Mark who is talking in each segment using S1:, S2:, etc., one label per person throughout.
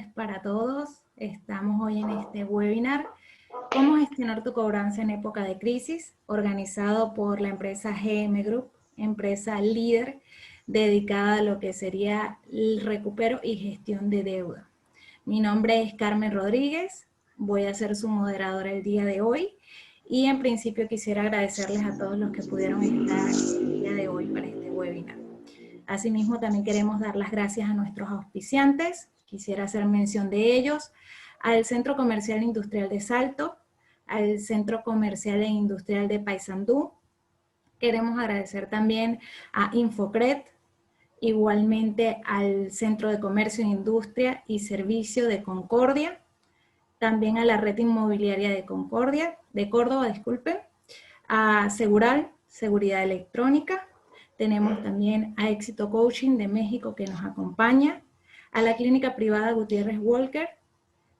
S1: tardes para todos. Estamos hoy en este webinar, ¿Cómo gestionar tu cobranza en época de crisis?, organizado por la empresa GM Group, empresa líder dedicada a lo que sería el recupero y gestión de deuda. Mi nombre es Carmen Rodríguez, voy a ser su moderadora el día de hoy y en principio quisiera agradecerles a todos los que pudieron estar el día de hoy para este webinar. Asimismo, también queremos dar las gracias a nuestros auspiciantes. Quisiera hacer mención de ellos: al Centro Comercial e Industrial de Salto, al Centro Comercial e Industrial de Paysandú. Queremos agradecer también a Infocred, igualmente al Centro de Comercio, Industria y Servicio de Concordia, también a la Red Inmobiliaria de Córdoba, disculpen, a Segural, Seguridad Electrónica. Tenemos también a Éxito Coaching de México que nos acompaña, a la clínica privada Gutiérrez Walker.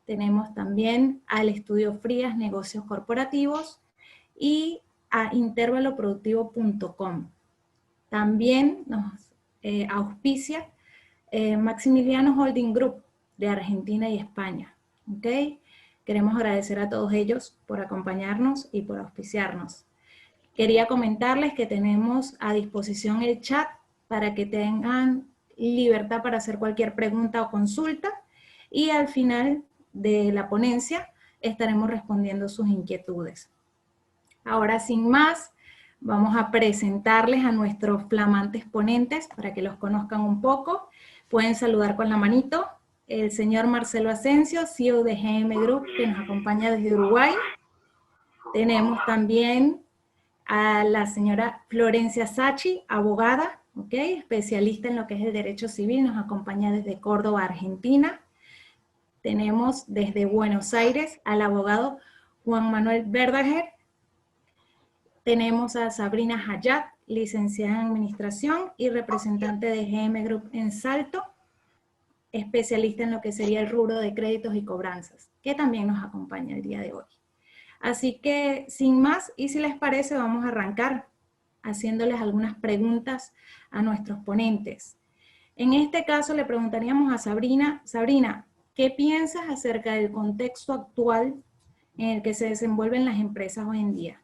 S1: Tenemos también al Estudio Frías Negocios Corporativos y a intervaloproductivo.com. También nos auspicia Maximiliano Holding Group de Argentina y España. ¿Okay? Queremos agradecer a todos ellos por acompañarnos y por auspiciarnos. Quería comentarles que tenemos a disposición el chat para que tengan libertad para hacer cualquier pregunta o consulta, y al final de la ponencia estaremos respondiendo sus inquietudes. Ahora, sin más, vamos a presentarles a nuestros flamantes ponentes para que los conozcan un poco. Pueden saludar con la manito. El señor Marcelo Asensio, CEO de GM Group, que nos acompaña desde Uruguay. Tenemos también a la señora Florencia Sachi, abogada, ¿okay?, especialista en lo que es el derecho civil, nos acompaña desde Córdoba, Argentina. Tenemos desde Buenos Aires al abogado Juan Manuel Verdager. Tenemos a Sabrina Hayat, licenciada en Administración y representante de GM Group en Salto, especialista en lo que sería el rubro de créditos y cobranzas, que también nos acompaña el día de hoy. Así que, sin más, y si les parece, vamos a arrancar haciéndoles algunas preguntas a nuestros ponentes. En este caso le preguntaríamos a Sabrina. Sabrina, ¿qué piensas acerca del contexto actual en el que se desenvuelven las empresas hoy en día?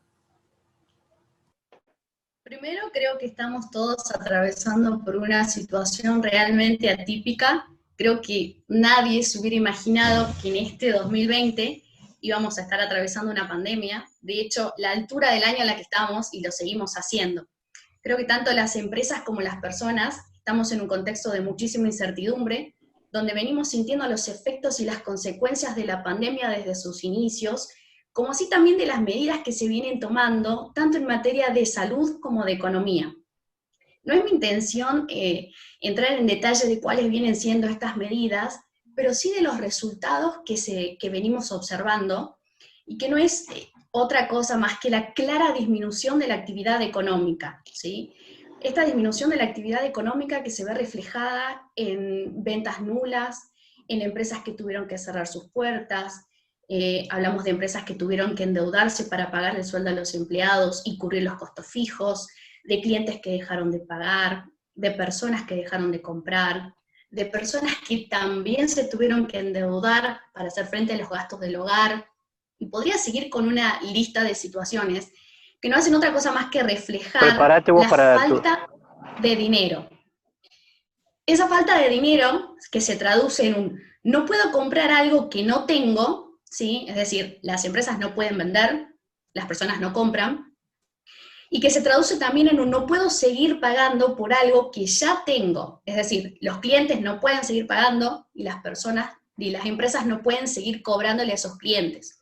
S2: Primero, creo que estamos todos atravesando por una situación realmente atípica. Creo que nadie se hubiera imaginado que en este 2020 íbamos a estar atravesando una pandemia. De hecho, la altura del año en la que estamos, y lo seguimos haciendo. Creo que tanto las empresas como las personas estamos en un contexto de muchísima incertidumbre, donde venimos sintiendo los efectos y las consecuencias de la pandemia desde sus inicios, como así también de las medidas que se vienen tomando, tanto en materia de salud como de economía. No es mi intención entrar en detalle de cuáles vienen siendo estas medidas, pero sí de los resultados que venimos observando, y que no es otra cosa más que la clara disminución de la actividad económica, ¿sí? Esta disminución de la actividad económica que se ve reflejada en ventas nulas, en empresas que tuvieron que cerrar sus puertas. Hablamos de empresas que tuvieron que endeudarse para pagar el sueldo a los empleados y cubrir los costos fijos, de clientes que dejaron de pagar, de personas que dejaron de comprar, de personas que también se tuvieron que endeudar para hacer frente a los gastos del hogar, y podría seguir con una lista de situaciones que no hacen otra cosa más que reflejar la falta de dinero. Esa falta de dinero, que se traduce en un no puedo comprar algo que no tengo, ¿sí? Es decir, las empresas no pueden vender, las personas no compran, y que se traduce también en un no puedo seguir pagando por algo que ya tengo. Es decir, los clientes no pueden seguir pagando y las personas y las empresas no pueden seguir cobrándole a esos clientes.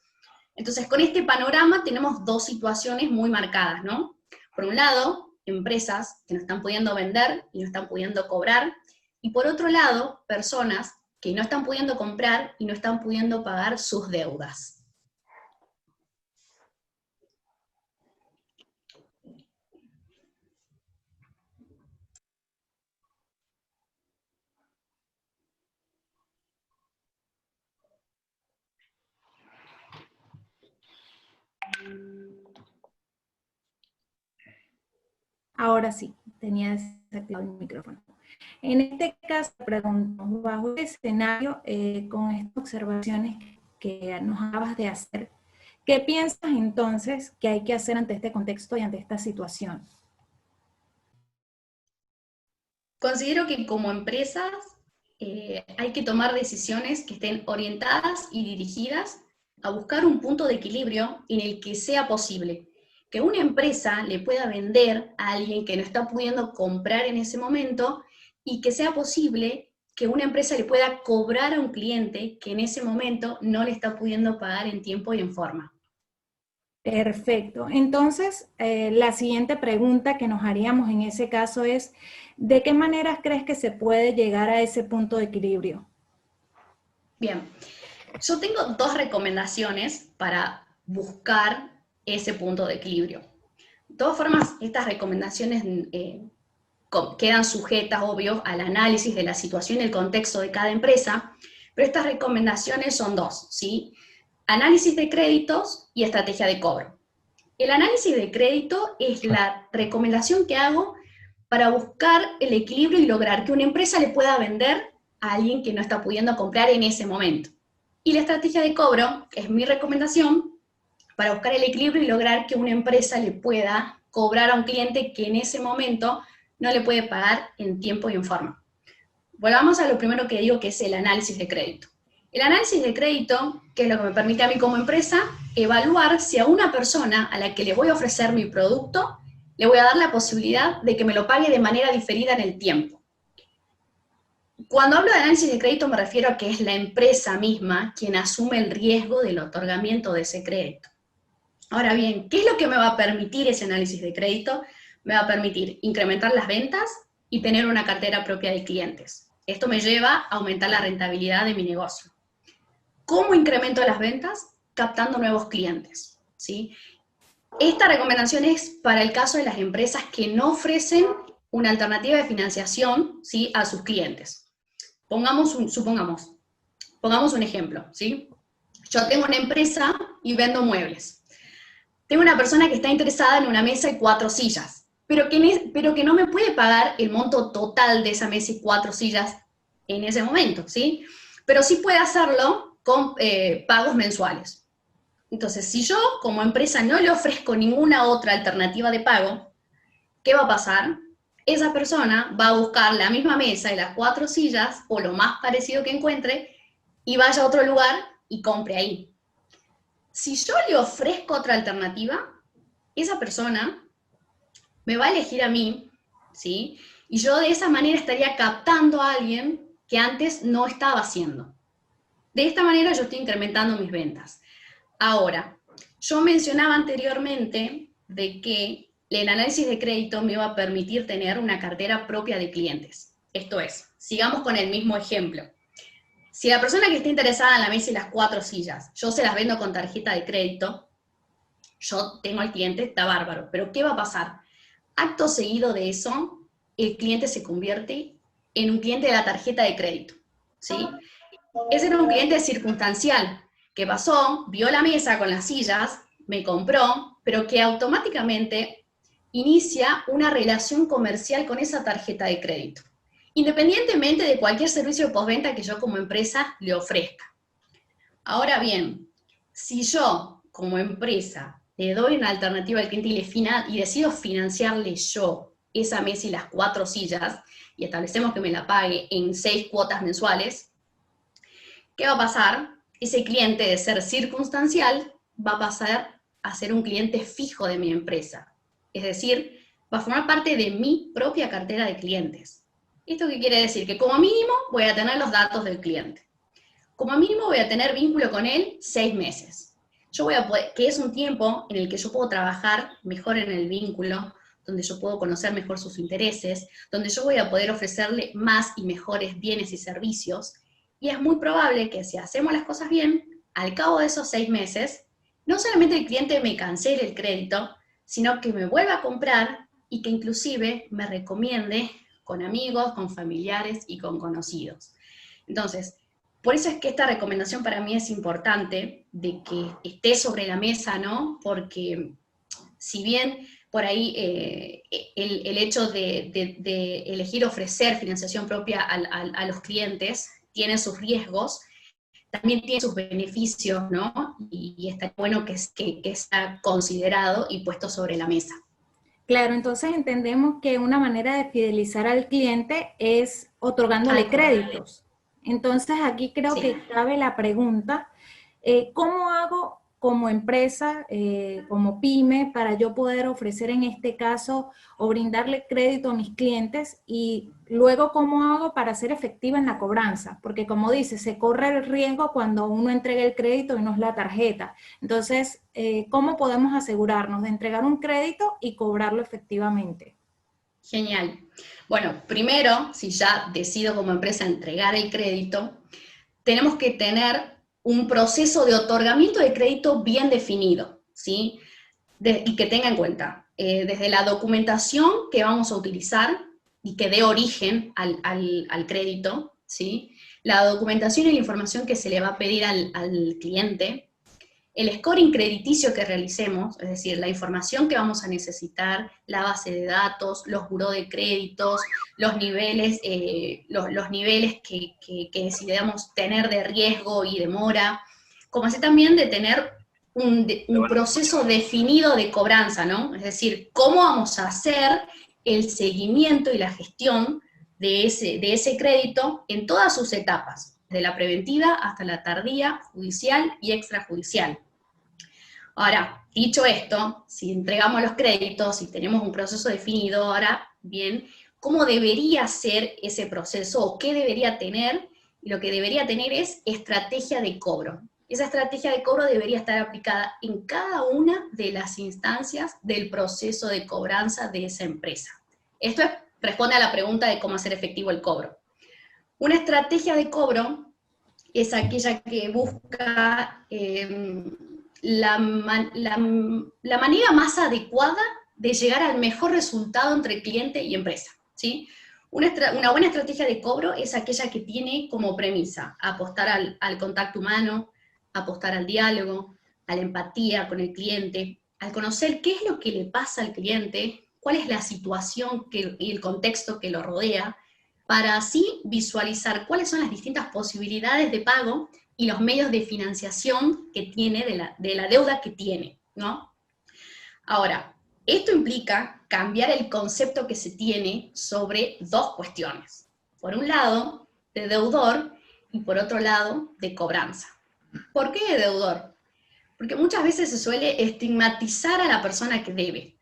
S2: Entonces, con este panorama tenemos dos situaciones muy marcadas, ¿no? Por un lado, empresas que no están pudiendo vender y no están pudiendo cobrar, y por otro lado, personas que no están pudiendo comprar y no están pudiendo pagar sus deudas.
S1: Ahora sí, tenía desactivado el micrófono. En este caso, pregunto, bajo el escenario, con estas observaciones que nos acabas de hacer, ¿qué piensas entonces que hay que hacer ante este contexto y ante esta situación?
S2: Considero que como empresas hay que tomar decisiones que estén orientadas y dirigidas a buscar un punto de equilibrio en el que sea posible que una empresa le pueda vender a alguien que no está pudiendo comprar en ese momento y que sea posible que una empresa le pueda cobrar a un cliente que en ese momento no le está pudiendo pagar en tiempo y en forma.
S1: Perfecto. Entonces, la siguiente pregunta que nos haríamos en ese caso es, ¿de qué maneras crees que se puede llegar a ese punto de equilibrio?
S2: Bien, yo tengo dos recomendaciones para buscar ese punto de equilibrio. De todas formas, estas recomendaciones quedan sujetas, obvio, al análisis de la situación y el contexto de cada empresa, pero estas recomendaciones son dos, ¿sí? Análisis de créditos y estrategia de cobro. El análisis de crédito es la recomendación que hago para buscar el equilibrio y lograr que una empresa le pueda vender a alguien que no está pudiendo comprar en ese momento. Y la estrategia de cobro es mi recomendación para buscar el equilibrio y lograr que una empresa le pueda cobrar a un cliente que en ese momento no le puede pagar en tiempo y en forma. Volvamos a lo primero que digo, que es el análisis de crédito. El análisis de crédito, que es lo que me permite a mí como empresa, evaluar si a una persona a la que le voy a ofrecer mi producto, le voy a dar la posibilidad de que me lo pague de manera diferida en el tiempo. Cuando hablo de análisis de crédito me refiero a que es la empresa misma quien asume el riesgo del otorgamiento de ese crédito. Ahora bien, ¿qué es lo que me va a permitir ese análisis de crédito? Me va a permitir incrementar las ventas y tener una cartera propia de clientes. Esto me lleva a aumentar la rentabilidad de mi negocio. ¿Cómo incremento las ventas? Captando nuevos clientes, ¿sí? Esta recomendación es para el caso de las empresas que no ofrecen una alternativa de financiación, ¿sí?, a sus clientes. Pongamos un ejemplo, ¿sí? Yo tengo una empresa y vendo muebles. Tengo una persona que está interesada en una mesa y 4 sillas, pero que no me puede pagar el monto total de esa mesa y 4 sillas en ese momento, ¿sí? Pero sí puede hacerlo con pagos mensuales. Entonces, si yo como empresa no le ofrezco ninguna otra alternativa de pago, ¿qué va a pasar? Esa persona va a buscar la misma mesa y las 4 sillas, o lo más parecido que encuentre, y vaya a otro lugar y compre ahí. Si yo le ofrezco otra alternativa, esa persona me va a elegir a mí, ¿sí? Y yo de esa manera estaría captando a alguien que antes no estaba haciendo. De esta manera yo estoy incrementando mis ventas. Ahora, yo mencionaba anteriormente de que el análisis de crédito me va a permitir tener una cartera propia de clientes. Esto es, sigamos con el mismo ejemplo. Si la persona que está interesada en la mesa y las 4 sillas, yo se las vendo con tarjeta de crédito, yo tengo al cliente, está bárbaro, pero ¿qué va a pasar? Acto seguido de eso, el cliente se convierte en un cliente de la tarjeta de crédito, ¿sí? Ese era un cliente circunstancial, que pasó, vio la mesa con las sillas, me compró, pero que automáticamente inicia una relación comercial con esa tarjeta de crédito, independientemente de cualquier servicio de postventa que yo como empresa le ofrezca. Ahora bien, si yo como empresa le doy una alternativa al cliente y decido financiarle yo esa mesa y las 4 sillas, y establecemos que me la pague en 6 cuotas mensuales, ¿qué va a pasar? Ese cliente, de ser circunstancial, va a pasar a ser un cliente fijo de mi empresa. Es decir, va a formar parte de mi propia cartera de clientes. ¿Esto qué quiere decir? Que como mínimo voy a tener los datos del cliente. Como mínimo voy a tener vínculo con él 6 meses. Yo voy a poder, que es un tiempo en el que yo puedo trabajar mejor en el vínculo, donde yo puedo conocer mejor sus intereses, donde yo voy a poder ofrecerle más y mejores bienes y servicios. Y es muy probable que si hacemos las cosas bien, al cabo de esos 6 meses, no solamente el cliente me cancele el crédito, sino que me vuelva a comprar y que inclusive me recomiende con amigos, con familiares y con conocidos. Entonces, por eso es que esta recomendación para mí es importante, de que esté sobre la mesa, ¿no? Porque si bien por ahí el hecho de elegir ofrecer financiación propia a los clientes tiene sus riesgos, también tiene sus beneficios, ¿no? Y está bueno que sea considerado y puesto sobre la mesa.
S1: Claro, entonces entendemos que una manera de fidelizar al cliente es otorgándole
S2: Tal cual.
S1: créditos. Entonces aquí creo
S2: Sí.
S1: que cabe la pregunta, ¿cómo hago como empresa, como pyme, para yo poder ofrecer en este caso o brindarle crédito a mis clientes? Y luego, ¿cómo hago para ser efectiva en la cobranza? Porque como dice, se corre el riesgo cuando uno entrega el crédito y no es la tarjeta. Entonces, ¿cómo podemos asegurarnos de entregar un crédito y cobrarlo efectivamente?
S2: Genial. Bueno, primero, si ya decido como empresa entregar el crédito, tenemos que tener un proceso de otorgamiento de crédito bien definido, ¿sí? Y que tenga en cuenta, desde la documentación que vamos a utilizar y que dé origen al crédito, ¿sí? La documentación y la información que se le va a pedir al cliente, el scoring crediticio que realicemos, es decir, la información que vamos a necesitar, la base de datos, los buró de créditos, los niveles, los niveles que decidamos tener de riesgo y demora, como así también de tener un proceso definido de cobranza, ¿no? Es decir, cómo vamos a hacer el seguimiento y la gestión de ese crédito en todas sus etapas, de la preventiva hasta la tardía, judicial y extrajudicial. Ahora, dicho esto, si entregamos los créditos, si tenemos un proceso definido, ahora bien, ¿cómo debería ser ese proceso o qué debería tener? Y lo que debería tener es estrategia de cobro. Esa estrategia de cobro debería estar aplicada en cada una de las instancias del proceso de cobranza de esa empresa. Esto responde a la pregunta de cómo hacer efectivo el cobro. Una estrategia de cobro es aquella que busca la manera más adecuada de llegar al mejor resultado entre cliente y empresa, ¿sí? Una buena estrategia de cobro es aquella que tiene como premisa apostar al contacto humano, apostar al diálogo, a la empatía con el cliente, al conocer qué es lo que le pasa al cliente, cuál es la situación y el contexto que lo rodea, para así visualizar cuáles son las distintas posibilidades de pago y los medios de financiación que tiene de la deuda que tiene, ¿no? Ahora, esto implica cambiar el concepto que se tiene sobre dos cuestiones. Por un lado, de deudor, y por otro lado, de cobranza. ¿Por qué de deudor? Porque muchas veces se suele estigmatizar a la persona que debe.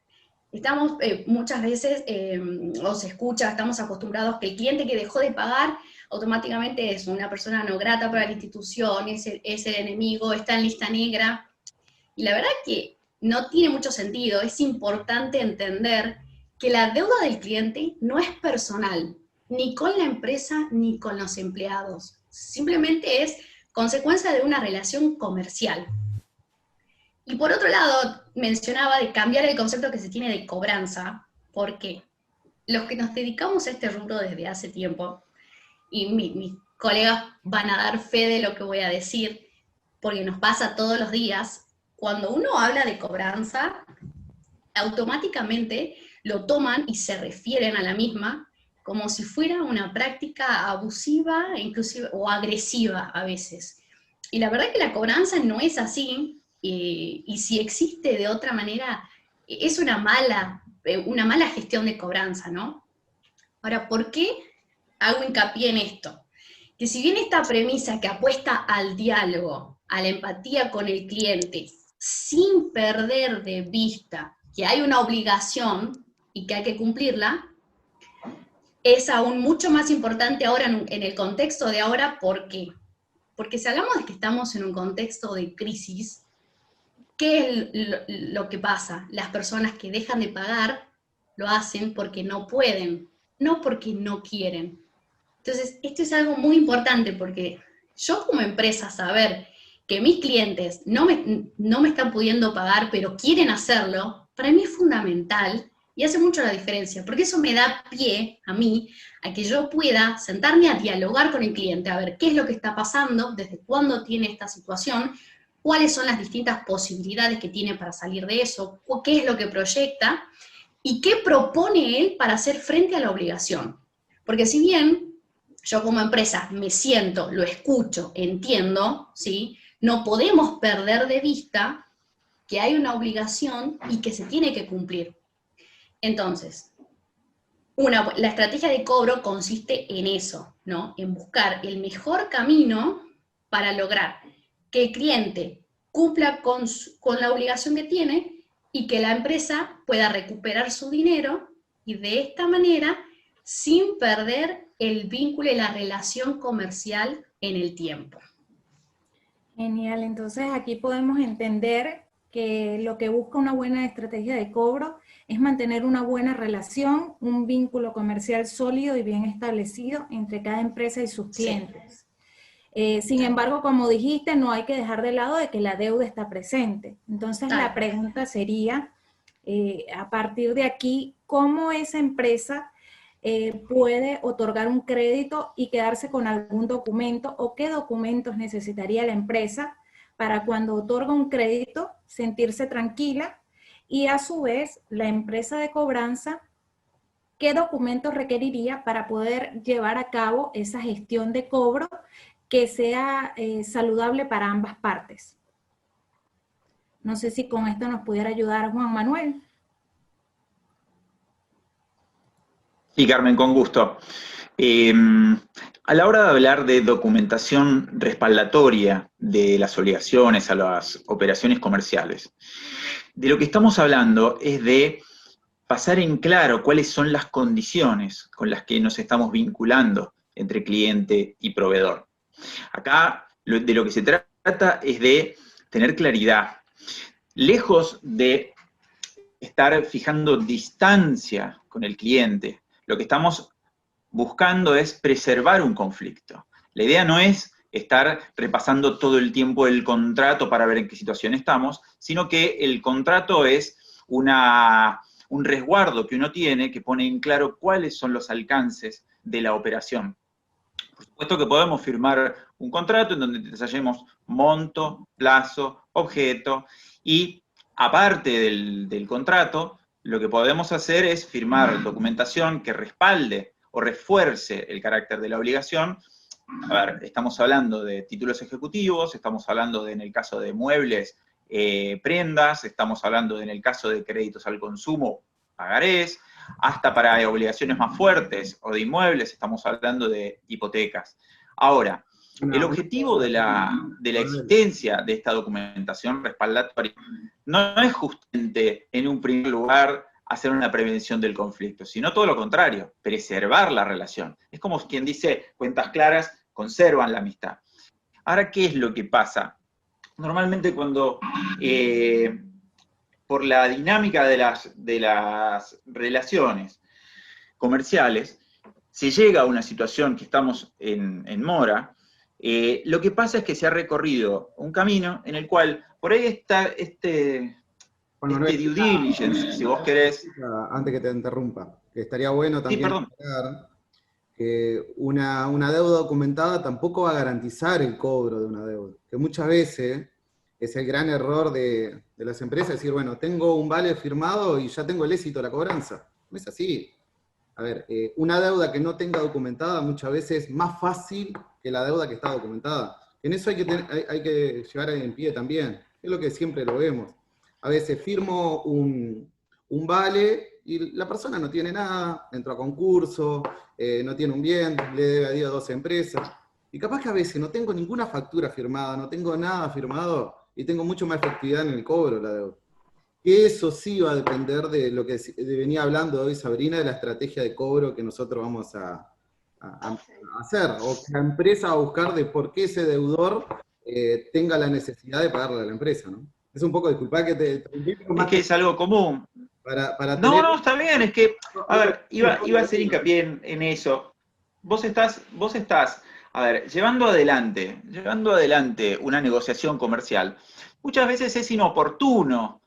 S2: Estamos muchas veces, o se escucha, estamos acostumbrados que el cliente que dejó de pagar automáticamente es una persona no grata para la institución, es el enemigo, está en lista negra. Y la verdad que no tiene mucho sentido. Es importante entender que la deuda del cliente no es personal, ni con la empresa ni con los empleados. Simplemente es consecuencia de una relación comercial. Y por otro lado, mencionaba de cambiar el concepto que se tiene de cobranza, porque los que nos dedicamos a este rubro desde hace tiempo, y mis colegas van a dar fe de lo que voy a decir, porque nos pasa todos los días, cuando uno habla de cobranza, automáticamente lo toman y se refieren a la misma como si fuera una práctica abusiva, inclusive, o agresiva a veces. Y la verdad que la cobranza no es así, y si existe de otra manera, es una mala gestión de cobranza, ¿no? Ahora, ¿por qué hago hincapié en esto? Que si bien esta premisa que apuesta al diálogo, a la empatía con el cliente, sin perder de vista que hay una obligación y que hay que cumplirla, es aún mucho más importante ahora en el contexto de ahora. ¿Por qué? Porque si hablamos de que estamos en un contexto de crisis, ¿qué es lo que pasa? Las personas que dejan de pagar lo hacen porque no pueden, no porque no quieren. Entonces, esto es algo muy importante porque yo como empresa saber que mis clientes no me están pudiendo pagar, pero quieren hacerlo, para mí es fundamental y hace mucho la diferencia, porque eso me da pie a mí a que yo pueda sentarme a dialogar con el cliente, a ver qué es lo que está pasando, desde cuándo tiene esta situación, cuáles son las distintas posibilidades que tiene para salir de eso, o qué es lo que proyecta, y qué propone él para hacer frente a la obligación. Porque si bien yo como empresa me siento, lo escucho, entiendo, ¿sí? No podemos perder de vista que hay una obligación y que se tiene que cumplir. Entonces, la estrategia de cobro consiste en eso, ¿no? En buscar el mejor camino para lograr que el cliente cumpla con la obligación que tiene y que la empresa pueda recuperar su dinero y de esta manera sin perder el vínculo y la relación comercial en el tiempo.
S1: Genial, entonces aquí podemos entender que lo que busca una buena estrategia de cobro es mantener una buena relación, un vínculo comercial sólido y bien establecido entre cada empresa y sus clientes. Sí. Sin embargo, como dijiste, no hay que dejar de lado de que la deuda está presente. Entonces la pregunta sería, a partir de aquí, ¿cómo esa empresa puede otorgar un crédito y quedarse con algún documento, o qué documentos necesitaría la empresa para cuando otorga un crédito sentirse tranquila, y a su vez la empresa de cobranza qué documentos requeriría para poder llevar a cabo esa gestión de cobro que sea saludable para ambas partes? No sé si con esto nos pudiera ayudar Juan Manuel.
S3: Sí, Carmen, con gusto. A la hora de hablar de documentación respaldatoria de las obligaciones a las operaciones comerciales, de lo que estamos hablando es de pasar en claro cuáles son las condiciones con las que nos estamos vinculando entre cliente y proveedor. Acá de lo que se trata es de tener claridad. Lejos de estar fijando distancia con el cliente, lo que estamos buscando es preservar un conflicto. La idea no es estar repasando todo el tiempo el contrato para ver en qué situación estamos, sino que el contrato es un resguardo que uno tiene que pone en claro cuáles son los alcances de la operación. Por supuesto que podemos firmar un contrato en donde detallemos monto, plazo, objeto, y aparte del contrato, lo que podemos hacer es firmar documentación que respalde o refuerce el carácter de la obligación. A ver, estamos hablando de títulos ejecutivos, estamos hablando en el caso de muebles, prendas, estamos hablando en el caso de créditos al consumo, pagarés, hasta para obligaciones más fuertes o de inmuebles, estamos hablando de hipotecas. Ahora, el objetivo de la existencia de esta documentación respaldatoria no es justamente, en un primer lugar, hacer una prevención del conflicto, sino todo lo contrario, preservar la relación. Es como quien dice, cuentas claras conservan la amistad. Ahora, ¿qué es lo que pasa? Normalmente cuando, por la dinámica de las relaciones comerciales, se llega a una situación que estamos en mora, lo que pasa es que se ha recorrido un camino en el cual, por ahí está este due diligence, si vos querés.
S4: Antes que te interrumpa, que estaría bueno también
S3: aclarar
S4: que una deuda documentada tampoco va a garantizar el cobro de una deuda, que muchas veces es el gran error de las empresas, decir, bueno, tengo un vale firmado y ya tengo el éxito de la cobranza. No es así. A ver, una deuda que no tenga documentada muchas veces es más fácil que la deuda que está documentada. En eso hay que llevar en pie también, es lo que siempre lo vemos. A veces firmo un vale y la persona no tiene nada, entró a concurso, no tiene un bien, le debe a Dios a 2 empresas. Y capaz que a veces no tengo ninguna factura firmada, no tengo nada firmado y tengo mucho más efectividad en el cobro de la deuda. Que eso sí va a depender de lo que venía hablando hoy Sabrina, de la estrategia de cobro que nosotros vamos a hacer, o que la empresa va a buscar de por qué ese deudor tenga la necesidad de pagarle a la empresa, ¿no? Es un poco, disculpá que te...
S3: Es que es algo común.
S4: Para
S3: no, está bien, es que, a ver, iba a hacer hincapié en eso. Vos estás, a ver, llevando adelante una negociación comercial, muchas veces es inoportuno,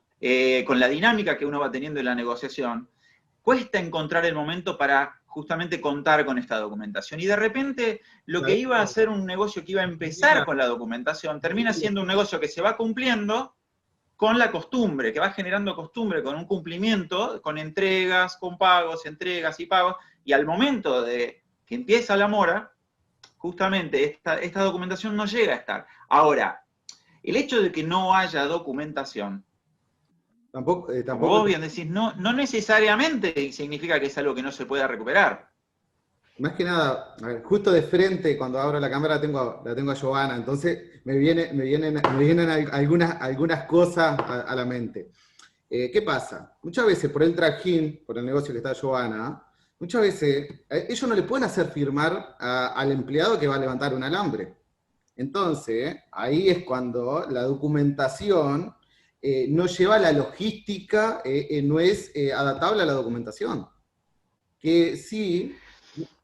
S3: con la dinámica que uno va teniendo en la negociación, cuesta encontrar el momento para justamente contar con esta documentación. Y de repente lo que iba a ser un negocio que iba a empezar con la documentación, termina siendo un negocio que se va cumpliendo con la costumbre, que va generando costumbre, con un cumplimiento, con entregas, con pagos, entregas y pagos, y al momento de que empieza la mora, justamente esta documentación no llega a estar. Ahora, el hecho de que no haya documentación,
S4: Tampoco,
S3: como vos bien decís, no necesariamente significa que es algo que no se pueda recuperar.
S4: más que nada, a ver, justo de frente, cuando abro la cámara, la tengo a Giovanna, entonces me vienen algunas cosas a la mente. ¿Qué pasa? Muchas veces por el trajín, por el negocio que está Giovanna, muchas veces ellos no le pueden hacer firmar al empleado que va a levantar un alambre. Entonces, ahí es cuando la documentación no lleva la logística, no es adaptable a la documentación. Que sí,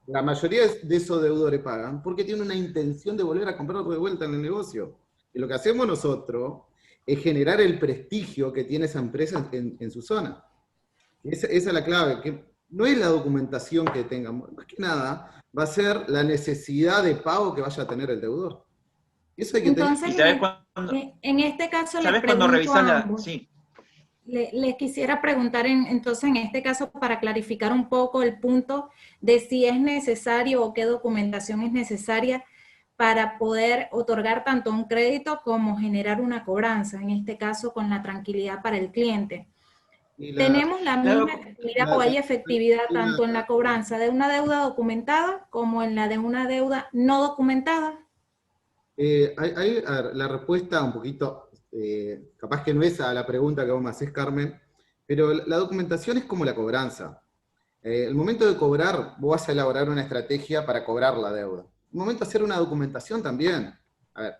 S4: la mayoría de esos deudores pagan porque tienen una intención de volver a comprar de vuelta en el negocio. Y lo que hacemos nosotros es generar el prestigio que tiene esa empresa en su zona. Esa es la clave, que no es la documentación que tengamos, más que nada va a ser la necesidad de pago que vaya a tener el deudor. Eso hay que
S1: Entonces, en este caso les pregunto a ambos.
S3: Sí.
S1: Les quisiera preguntar, entonces, en este caso, para clarificar un poco el punto de si es necesario o qué documentación es necesaria para poder otorgar tanto un crédito como generar una cobranza, en este caso con la tranquilidad para el cliente. ¿Tenemos la misma efectividad o hay efectividad tanto en la cobranza de una deuda documentada como en la de una deuda no documentada?
S4: La respuesta un poquito, capaz que no es a la pregunta que vos me hacés, Carmen, pero la documentación es como la cobranza. El momento de cobrar, vos vas a elaborar una estrategia para cobrar la deuda. El momento de hacer una documentación también. A ver,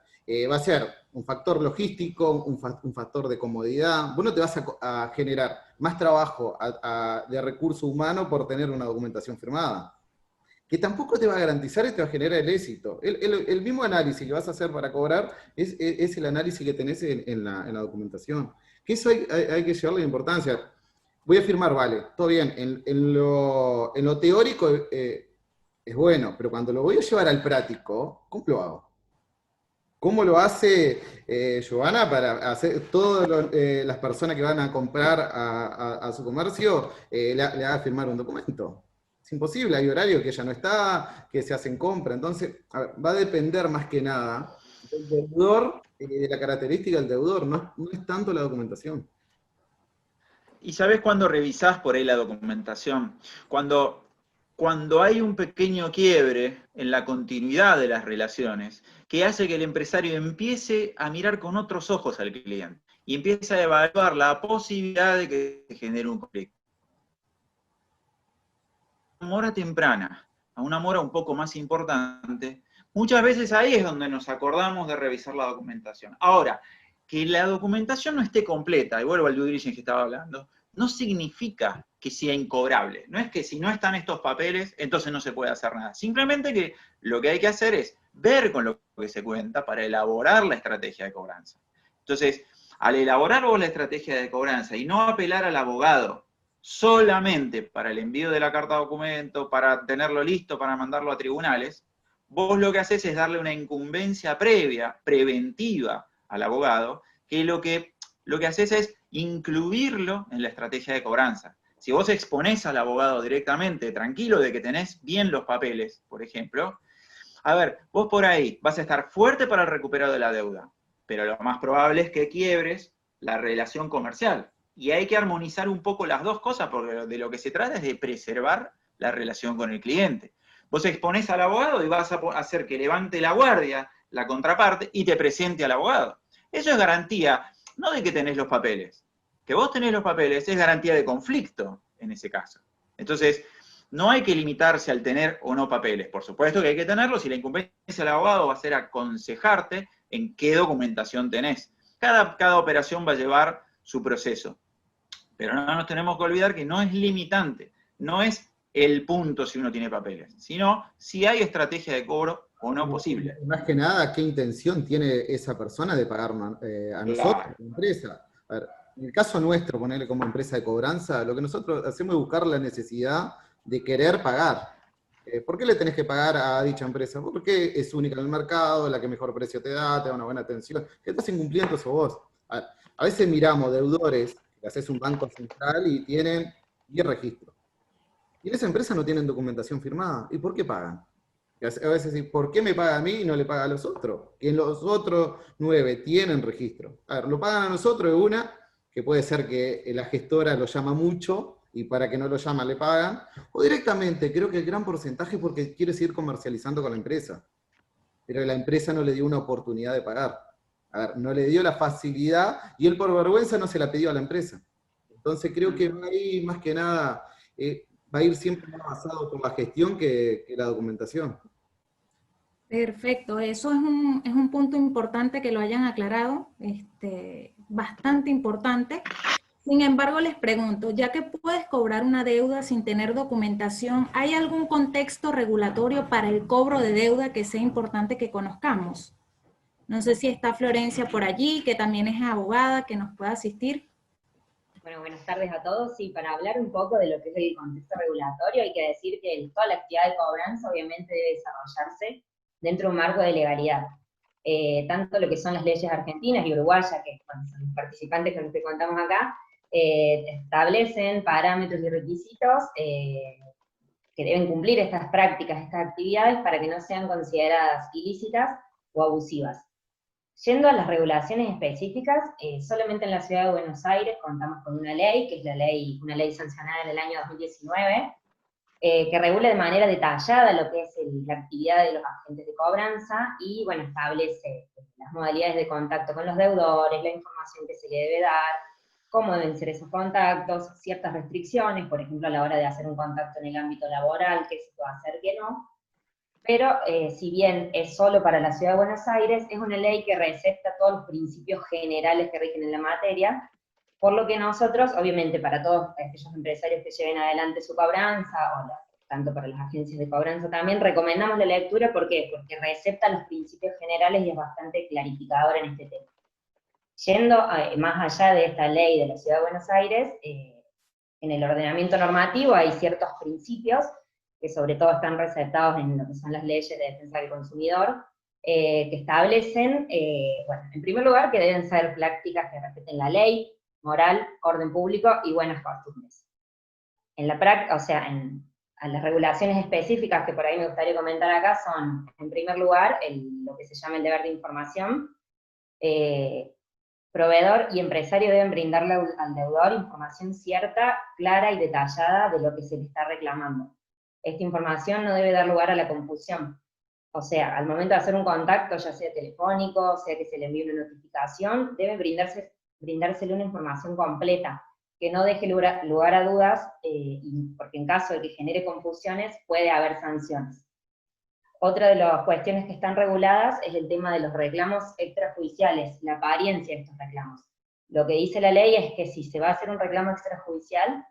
S4: va a ser un factor logístico, un factor de comodidad. Vos no te vas a generar más trabajo de recurso humano por tener una documentación firmada, que tampoco te va a garantizar y te va a generar el éxito. El mismo análisis que vas a hacer para cobrar es el análisis que tenés en la documentación. Que eso hay que llevarle importancia. Voy a firmar, vale, todo bien. En lo teórico es bueno, pero cuando lo voy a llevar al práctico, ¿cómo lo hago? ¿Cómo lo hace Giovanna para hacer todas las personas que van a comprar a su comercio, le haga firmar un documento? Es imposible, hay horario que ella no está, que se hacen compras. Entonces, a ver, va a depender más que nada del deudor, de la característica del deudor, no es tanto la documentación.
S3: ¿Y sabés cuándo revisás por ahí la documentación? Cuando hay un pequeño quiebre en la continuidad de las relaciones, que hace que el empresario empiece a mirar con otros ojos al cliente y empieza a evaluar la posibilidad de que se genere un conflicto. Una mora temprana, a una mora un poco más importante, muchas veces ahí es donde nos acordamos de revisar la documentación. Ahora, que la documentación no esté completa, y vuelvo al due diligence que estaba hablando, no significa que sea incobrable. No es que si no están estos papeles, entonces no se puede hacer nada. Simplemente que lo que hay que hacer es ver con lo que se cuenta para elaborar la estrategia de cobranza. Entonces, al elaborar vos la estrategia de cobranza y no apelar al abogado solamente para el envío de la carta de documento, para tenerlo listo, para mandarlo a tribunales, vos lo que haces es darle una incumbencia previa, preventiva al abogado, que lo que haces es incluirlo en la estrategia de cobranza. Si vos exponés al abogado directamente, tranquilo de que tenés bien los papeles, por ejemplo, a ver, vos por ahí vas a estar fuerte para el recuperado de la deuda, pero lo más probable es que quiebres la relación comercial. Y hay que armonizar un poco las dos cosas, porque de lo que se trata es de preservar la relación con el cliente. Vos exponés al abogado y vas a hacer que levante la guardia la contraparte y te presente al abogado. Eso es garantía, no de que tenés los papeles. Que vos tenés los papeles es garantía de conflicto en ese caso. Entonces, no hay que limitarse al tener o no papeles. Por supuesto que hay que tenerlos y la incumbencia del abogado va a ser aconsejarte en qué documentación tenés. Cada operación va a llevar su proceso. Pero no nos tenemos que olvidar que no es limitante. No es el punto si uno tiene papeles, sino si hay estrategia de cobro o no posible.
S4: Más que nada, ¿qué intención tiene esa persona de pagar a nosotros, la empresa? A ver, en el caso nuestro, ponerle como empresa de cobranza, lo que nosotros hacemos es buscar la necesidad de querer pagar. ¿Por qué le tenés que pagar a dicha empresa? Porque es única en el mercado, la que mejor precio te da una buena atención. ¿Qué estás incumpliendo sos vos? A veces miramos deudores, que haces un banco central y tienen 10 registros. Y en esa empresa no tienen documentación firmada. ¿Y por qué pagan? Y a veces dicen, ¿por qué me paga a mí y no le paga a los otros? Que los otros 9 tienen registro. A ver, lo pagan a nosotros de una, que puede ser que la gestora lo llama mucho, y para que no lo llama le pagan, o directamente, creo que el gran porcentaje es porque quiere seguir comercializando con la empresa. Pero la empresa no le dio una oportunidad de pagar. A ver, no le dio la facilidad, y él por vergüenza no se la pidió a la empresa. Entonces creo que va ahí, más que nada, va a ir siempre más basado por la gestión que la documentación.
S1: Perfecto, eso es un punto importante que lo hayan aclarado, bastante importante. Sin embargo, les pregunto, ya que puedes cobrar una deuda sin tener documentación, ¿hay algún contexto regulatorio para el cobro de deuda que sea importante que conozcamos? No sé si está Florencia por allí, que también es abogada, que nos pueda asistir.
S5: Bueno, buenas tardes a todos. Sí, para hablar un poco de lo que es el contexto regulatorio, hay que decir que toda la actividad de cobranza obviamente debe desarrollarse dentro de un marco de legalidad. Tanto lo que son las leyes argentinas y uruguayas, que son los participantes con los que contamos acá, establecen parámetros y requisitos que deben cumplir estas prácticas, estas actividades, para que no sean consideradas ilícitas o abusivas. Yendo a las regulaciones específicas, solamente en la Ciudad de Buenos Aires contamos con una ley, que es una ley sancionada en el año 2019, que regula de manera detallada lo que es la actividad de los agentes de cobranza, y bueno, establece las modalidades de contacto con los deudores, la información que se le debe dar, cómo deben ser esos contactos, ciertas restricciones, por ejemplo, a la hora de hacer un contacto en el ámbito laboral, qué se puede hacer, qué no. Pero si bien es solo para la Ciudad de Buenos Aires, es una ley que recepta todos los principios generales que rigen en la materia, por lo que nosotros, obviamente para todos aquellos empresarios que lleven adelante su cobranza, tanto para las agencias de cobranza también, recomendamos la lectura. ¿Por qué? Porque recepta los principios generales y es bastante clarificador en este tema. Yendo más allá de esta ley de la Ciudad de Buenos Aires, en el ordenamiento normativo hay ciertos principios que sobre todo están receptados en lo que son las leyes de defensa del consumidor, que establecen, bueno, en primer lugar, que deben ser prácticas que respeten la ley, moral, orden público y buenas costumbres. En la práctica, o sea, a las regulaciones específicas que por ahí me gustaría comentar acá son, en primer lugar, lo que se llama el deber de información. Proveedor y empresario deben brindarle al deudor información cierta, clara y detallada de lo que se le está reclamando. Esta información no debe dar lugar a la confusión. O sea, al momento de hacer un contacto, ya sea telefónico, sea que se le envíe una notificación, debe brindársele una información completa, que no deje lugar a dudas, porque en caso de que genere confusiones, puede haber sanciones. Otra de las cuestiones que están reguladas es el tema de los reclamos extrajudiciales, la apariencia de estos reclamos. Lo que dice la ley es que si se va a hacer un reclamo extrajudicial,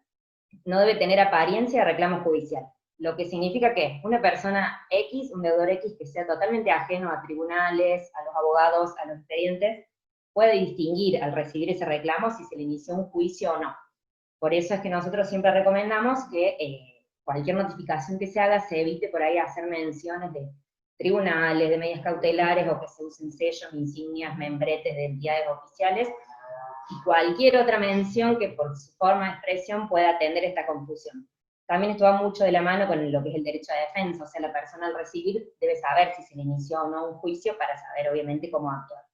S5: no debe tener apariencia de reclamo judicial. Lo que significa que una persona X, un deudor X que sea totalmente ajeno a tribunales, a los abogados, a los expedientes, puede distinguir al recibir ese reclamo si se le inició un juicio o no. Por eso es que nosotros siempre recomendamos que cualquier notificación que se haga se evite por ahí hacer menciones de tribunales, de medidas cautelares, o que se usen sellos, insignias, membretes de entidades oficiales, y cualquier otra mención que por su forma de expresión pueda atender esta confusión. También esto va mucho de la mano con lo que es el derecho a defensa, o sea, la persona al recibir debe saber si se le inició o no un juicio para saber, obviamente, cómo actuar.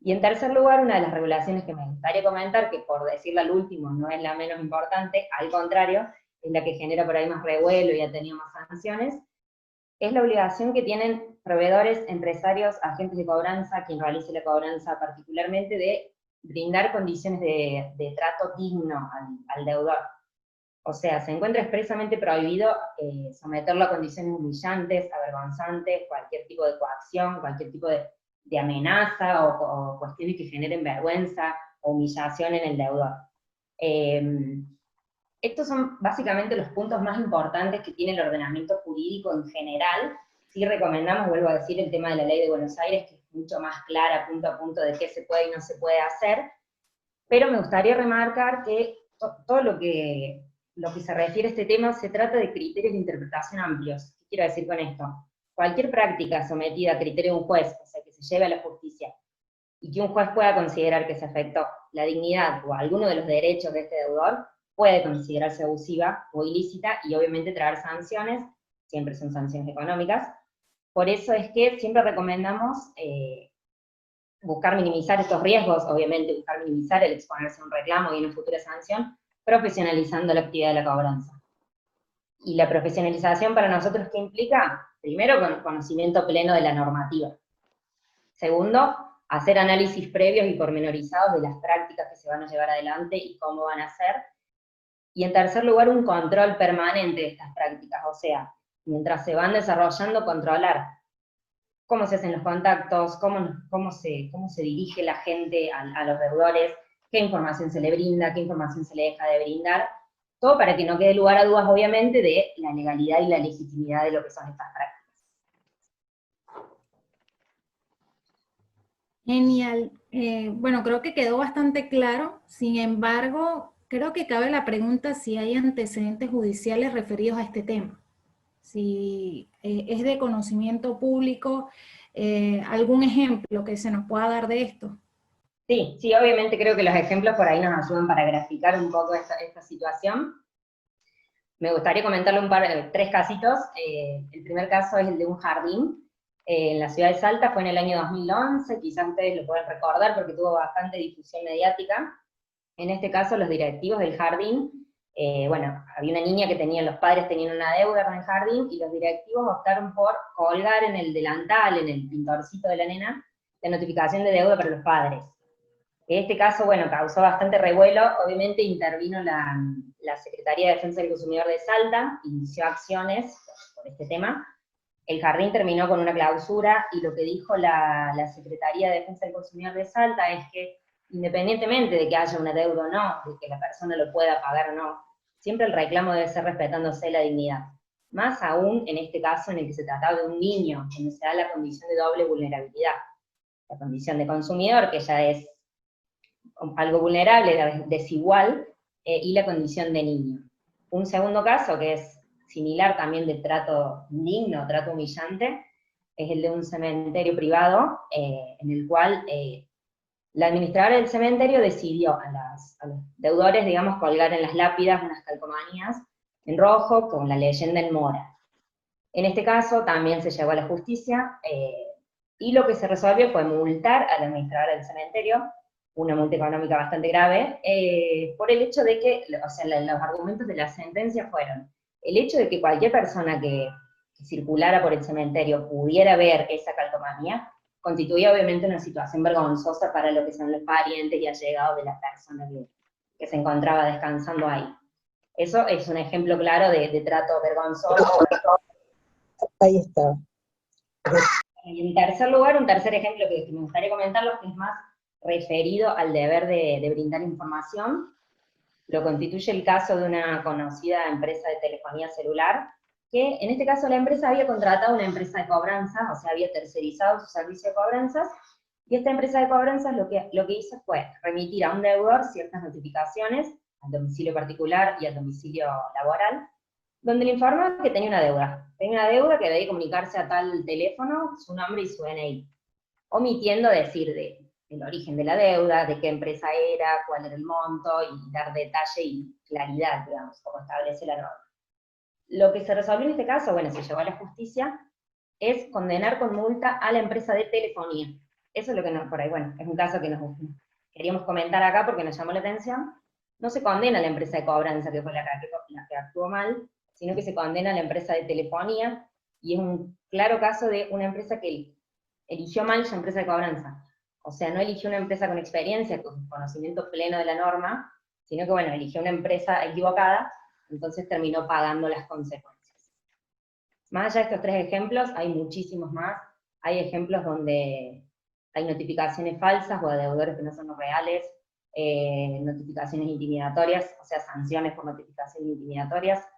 S5: Y en tercer lugar, una de las regulaciones que me gustaría comentar, que por decirlo al último no es la menos importante, al contrario, es la que genera por ahí más revuelo y ha tenido más sanciones, es la obligación que tienen proveedores, empresarios, agentes de cobranza, quien realice la cobranza particularmente, de brindar condiciones de trato digno al deudor. O sea, se encuentra expresamente prohibido someterlo a condiciones humillantes, avergonzantes, cualquier tipo de coacción, cualquier tipo de amenaza o cuestiones que generen vergüenza o humillación en el deudor. Estos son básicamente los puntos más importantes que tiene el ordenamiento jurídico en general. Sí recomendamos, vuelvo a decir, el tema de la Ley de Buenos Aires, que es mucho más clara, punto a punto, de qué se puede y no se puede hacer, pero me gustaría remarcar que todo lo que lo que se refiere a este tema, se trata de criterios de interpretación amplios. ¿Qué quiero decir con esto? Cualquier práctica sometida a criterio de un juez, o sea, que se lleve a la justicia, y que un juez pueda considerar que se afectó la dignidad o alguno de los derechos de este deudor, puede considerarse abusiva o ilícita, y obviamente traer sanciones, siempre son sanciones económicas. Por eso es que siempre recomendamos buscar minimizar estos riesgos, obviamente buscar minimizar el exponerse a un reclamo y una futura sanción, profesionalizando la actividad de la cobranza. Y la profesionalización para nosotros, ¿qué implica? Primero, con conocimiento pleno de la normativa. Segundo, hacer análisis previos y pormenorizados de las prácticas que se van a llevar adelante y cómo van a ser. Y en tercer lugar, un control permanente de estas prácticas, o sea, mientras se van desarrollando, controlar cómo se hacen los contactos, cómo se dirige la gente a los deudores, qué información se le brinda, qué información se le deja de brindar, todo para que no quede lugar a dudas, obviamente, de la legalidad y la legitimidad de lo que son estas prácticas.
S1: Genial. Bueno, creo que quedó bastante claro. Sin embargo, creo que cabe la pregunta si hay antecedentes judiciales referidos a este tema. Si es de conocimiento público, algún ejemplo que se nos pueda dar de esto.
S5: Sí, obviamente creo que los ejemplos por ahí nos ayudan para graficar un poco esta situación. Me gustaría comentarle tres casitos. El primer caso es el de un jardín en la ciudad de Salta, fue en el año 2011, quizás ustedes lo pueden recordar porque tuvo bastante difusión mediática. En este caso, los directivos del jardín, bueno, había una niña que los padres tenían una deuda con el jardín, y los directivos optaron por colgar en el delantal, en el pintorcito de la nena, la notificación de deuda para los padres. En este caso, bueno, causó bastante revuelo, obviamente intervino la Secretaría de Defensa del Consumidor de Salta, inició acciones por este tema. El jardín terminó con una clausura, y lo que dijo la Secretaría de Defensa del Consumidor de Salta es que, independientemente de que haya una deuda o no, de que la persona lo pueda pagar o no, siempre el reclamo debe ser respetándose la dignidad. Más aún en este caso en el que se trataba de un niño, donde se da la condición de doble vulnerabilidad. La condición de consumidor, que ya es algo vulnerable, desigual, y la condición de niño. Un segundo caso, que es similar también de trato indigno, trato humillante, es el de un cementerio privado, en el cual la administradora del cementerio decidió a los deudores, digamos, colgar en las lápidas unas calcomanías en rojo con la leyenda en mora. En este caso también se llevó a la justicia, y lo que se resolvió fue multar a la administradora del cementerio, una multa económica bastante grave, por el hecho de que, o sea, los argumentos de la sentencia fueron el hecho de que cualquier persona que circulara por el cementerio pudiera ver esa calcomanía, constituía obviamente una situación vergonzosa para lo que son los parientes y allegados de la persona que se encontraba descansando ahí. Eso es un ejemplo claro de trato vergonzoso.
S6: Ahí está.
S5: Y en tercer lugar, un tercer ejemplo que me gustaría comentarlo, que es más referido al deber de brindar información, lo constituye el caso de una conocida empresa de telefonía celular, que en este caso la empresa había contratado una empresa de cobranza, o sea, había tercerizado su servicio de cobranzas, y esta empresa de cobranzas lo que hizo fue remitir a un deudor ciertas notificaciones al domicilio particular y al domicilio laboral, donde le informaba que tenía una deuda. Tenía una deuda que debía comunicarse a tal teléfono, su nombre y su DNI, omitiendo decir el origen de la deuda, de qué empresa era, cuál era el monto, y dar detalle y claridad, digamos, como establece la norma. Lo que se resolvió en este caso, bueno, se llevó a la justicia, es condenar con multa a la empresa de telefonía. Eso es lo que por ahí, bueno, es un caso que nos queríamos comentar acá porque nos llamó la atención. No se condena a la empresa de cobranza, que fue la que actuó mal, sino que se condena a la empresa de telefonía, y es un claro caso de una empresa que eligió mal su empresa de cobranza. O sea, no eligió una empresa con experiencia, con conocimiento pleno de la norma, sino que, bueno, eligió una empresa equivocada, entonces terminó pagando las consecuencias. Más allá de estos tres ejemplos, hay muchísimos más. Hay ejemplos donde hay notificaciones falsas o de deudores que no son los reales, notificaciones intimidatorias, o sea, sanciones por notificaciones intimidatorias,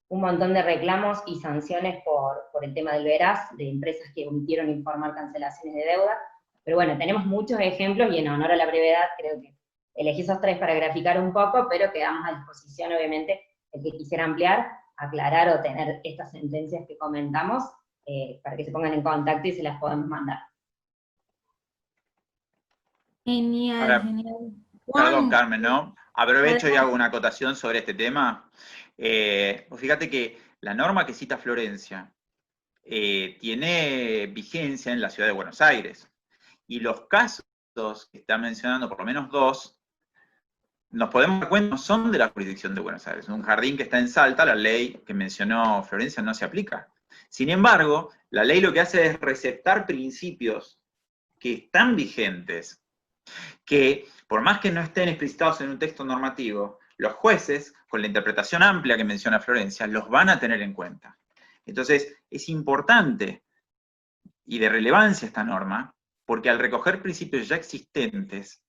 S5: un montón de reclamos y sanciones por el tema del veraz, de empresas que omitieron informar cancelaciones de deuda. Pero bueno, tenemos muchos ejemplos, y en honor a la brevedad creo que elegí esos tres para graficar un poco, pero quedamos a disposición, obviamente, El que quisiera ampliar, aclarar o tener estas sentencias que comentamos, para que se pongan en contacto y se las podemos mandar.
S1: Genial,
S3: Ahora,
S1: genial.
S3: perdón,
S1: Juan,
S3: Carmen, ¿no? Aprovecho y
S1: adelante.
S3: hago una acotación sobre este tema. Pues fíjate que la norma que cita Florencia tiene vigencia en la ciudad de Buenos Aires. Y los casos que está mencionando, por lo menos dos, nos podemos dar cuenta, no son de la jurisdicción de Buenos Aires. Un jardín que está en Salta, la ley que mencionó Florencia no se aplica. Sin embargo, la ley lo que hace es receptar principios que están vigentes, que por más que no estén explicitados en un texto normativo, los jueces, con la interpretación amplia que menciona Florencia, los van a tener en cuenta. Entonces, es importante y de relevancia esta norma, porque al recoger principios ya existentes,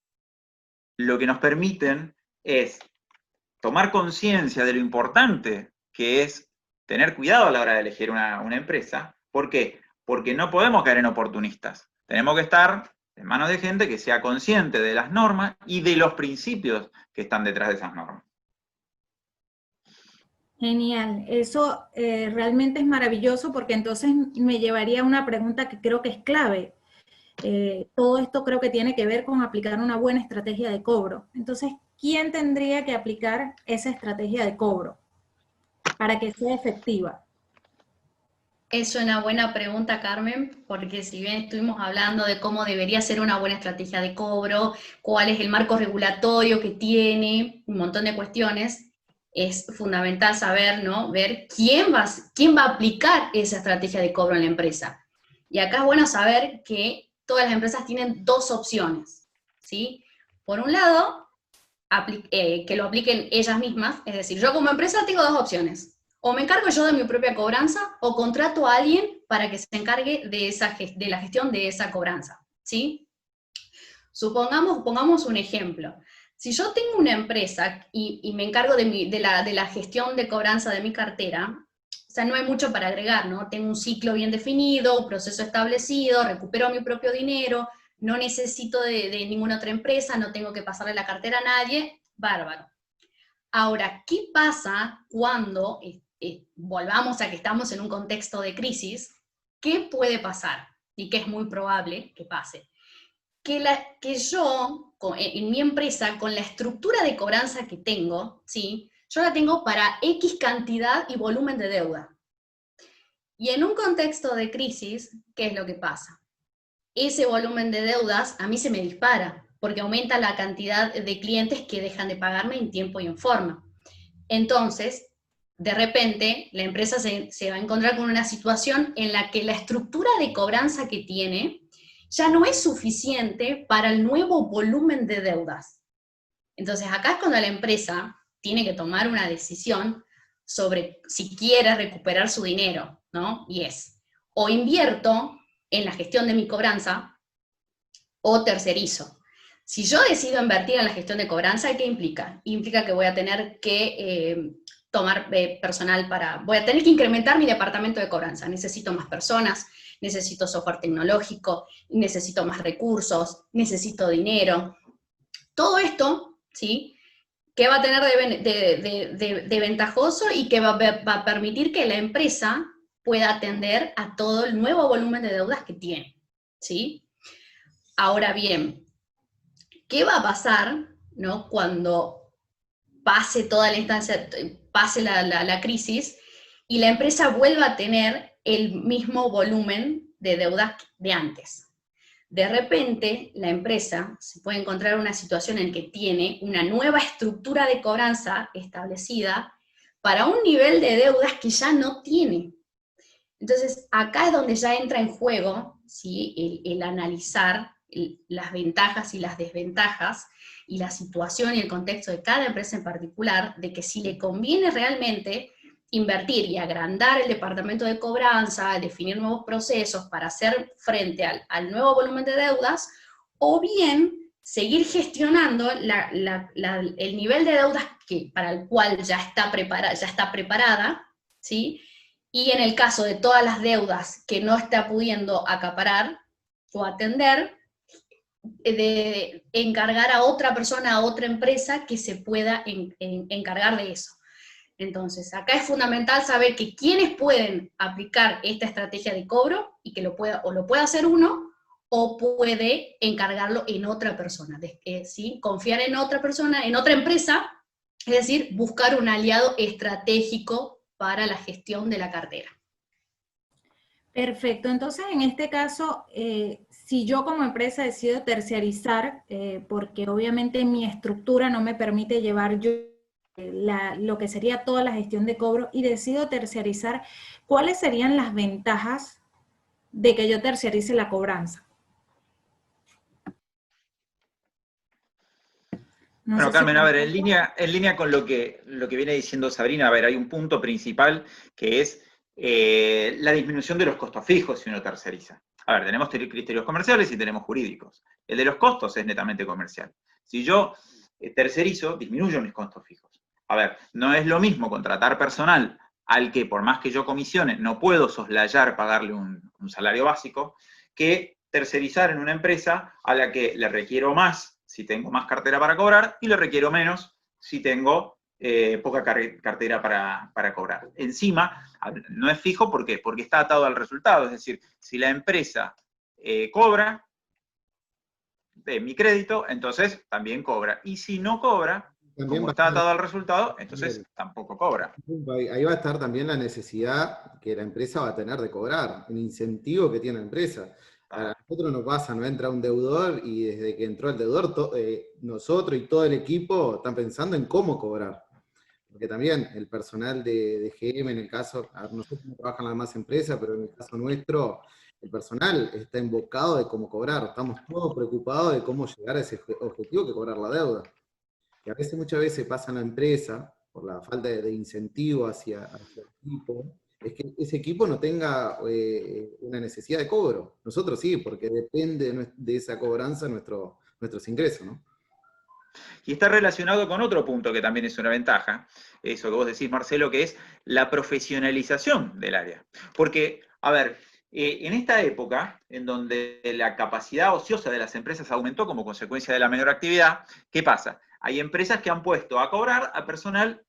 S3: lo que nos permiten es tomar conciencia de lo importante que es tener cuidado a la hora de elegir una empresa. ¿Por qué? Porque no podemos caer en oportunistas. Tenemos que estar en manos de gente que sea consciente de las normas y de los principios que están detrás de esas normas.
S1: Genial, eso realmente es maravilloso porque entonces me llevaría a una pregunta que creo que es clave. Todo esto creo que tiene que ver con aplicar una buena estrategia de cobro. Entonces, ¿quién tendría que aplicar esa estrategia de cobro para que sea efectiva?
S2: Es una buena pregunta, Carmen, porque si bien estuvimos hablando de cómo debería ser una buena estrategia de cobro, cuál es el marco regulatorio que tiene, un montón de cuestiones, es fundamental saber, ¿no? Ver quién va a aplicar esa estrategia de cobro en la empresa. Y acá es bueno saber que todas las empresas tienen dos opciones, ¿sí? Por un lado, que lo apliquen ellas mismas, es decir, yo como empresa tengo dos opciones. O me encargo yo de mi propia cobranza, o contrato a alguien para que se encargue de la gestión de esa cobranza, ¿sí? Pongamos un ejemplo. Si yo tengo una empresa y me encargo de la gestión de cobranza de mi cartera, o sea, no hay mucho para agregar, ¿no? Tengo un ciclo bien definido, un proceso establecido, recupero mi propio dinero, no necesito de ninguna otra empresa, no tengo que pasarle la cartera a nadie, bárbaro. Ahora, ¿qué pasa cuando volvamos a que estamos en un contexto de crisis? ¿Qué puede pasar? Y que es muy probable que pase. Que yo, en mi empresa, con la estructura de cobranza que tengo, ¿sí? Yo la tengo para X cantidad y volumen de deuda. Y en un contexto de crisis, ¿qué es lo que pasa? Ese volumen de deudas a mí se me dispara, porque aumenta la cantidad de clientes que dejan de pagarme en tiempo y en forma. Entonces, de repente, la empresa se va a encontrar con una situación en la que la estructura de cobranza que tiene ya no es suficiente para el nuevo volumen de deudas. Entonces, acá es cuando la empresa tiene que tomar una decisión sobre si quiere recuperar su dinero, ¿no? Y es, o invierto en la gestión de mi cobranza, o tercerizo. Si yo decido invertir en la gestión de cobranza, ¿qué implica? Implica que voy a tener que tomar personal voy a tener que incrementar mi departamento de cobranza. Necesito más personas, necesito software tecnológico, necesito más recursos, necesito dinero. Todo esto, ¿sí? ¿Qué va a tener de ventajoso y que va a permitir que la empresa pueda atender a todo el nuevo volumen de deudas que tiene, ¿sí? Ahora bien, ¿qué va a pasar, ¿no? Cuando pase toda la instancia, pase la crisis y la empresa vuelva a tener el mismo volumen de deudas de antes? De repente, la empresa se puede encontrar en una situación en que tiene una nueva estructura de cobranza establecida para un nivel de deudas que ya no tiene. Entonces, acá es donde ya entra en juego, ¿sí? el analizar las ventajas y las desventajas, y la situación y el contexto de cada empresa en particular, de que si le conviene realmente invertir y agrandar el departamento de cobranza, definir nuevos procesos para hacer frente al nuevo volumen de deudas, o bien seguir gestionando el nivel de deudas para el cual ya está preparada, ¿sí? Y en el caso de todas las deudas que no está pudiendo acaparar o atender, de encargar a otra persona, a otra empresa que se pueda encargar de eso. Entonces, acá es fundamental saber que quienes pueden aplicar esta estrategia de cobro y que lo pueda hacer uno o puede encargarlo en otra persona, ¿sí? Confiar en otra persona, en otra empresa, es decir, buscar un aliado estratégico para la gestión de la cartera.
S1: Perfecto, entonces en este caso, si yo como empresa decido terciarizar, porque obviamente mi estructura no me permite llevar yo lo que sería toda la gestión de cobro y decido terciarizar, ¿cuáles serían las ventajas de que yo terciarice la cobranza? No
S3: Bueno,
S1: sé si
S3: Carmen, a ver, en línea con lo que viene diciendo Sabrina, a ver, hay un punto principal que es la disminución de los costos fijos si uno terceriza. A ver, tenemos criterios comerciales y tenemos jurídicos. El de los costos es netamente comercial. Si yo tercerizo, disminuyo mis costos fijos. A ver, no es lo mismo contratar personal al que por más que yo comisione no puedo soslayar pagarle un salario básico, que tercerizar en una empresa a la que le requiero más si tengo más cartera para cobrar, y le requiero menos si tengo poca cartera para cobrar. Encima, no es fijo, ¿por qué? Porque está atado al resultado, es decir, si la empresa cobra de mi crédito, entonces también cobra. Y si no cobra,
S4: También
S3: como
S4: va a
S3: está
S4: estar,
S3: atado al resultado, entonces tampoco cobra.
S4: ahí va a estar también la necesidad que la empresa va a tener de cobrar, el incentivo que tiene la empresa. A nosotros nos pasa, no entra un deudor y desde que entró el deudor, nosotros y todo el equipo están pensando en cómo cobrar. Porque también el personal de GM, en el caso, a nosotros no trabajan las demás empresas, pero en el caso nuestro, el personal está invocado de cómo cobrar. Estamos todos preocupados de cómo llegar a ese objetivo que cobrar la deuda. Y a veces, muchas veces pasa en la empresa, por la falta de incentivo hacia el equipo, es que ese equipo no tenga una necesidad de cobro. Nosotros sí, porque depende de esa cobranza nuestros ingresos, ¿no?
S3: Y está relacionado con otro punto que también es una ventaja, eso que vos decís, Marcelo, que es la profesionalización del área. Porque, a ver, en esta época, en donde la capacidad ociosa de las empresas aumentó como consecuencia de la menor actividad, ¿qué pasa? Hay empresas que han puesto a cobrar a personal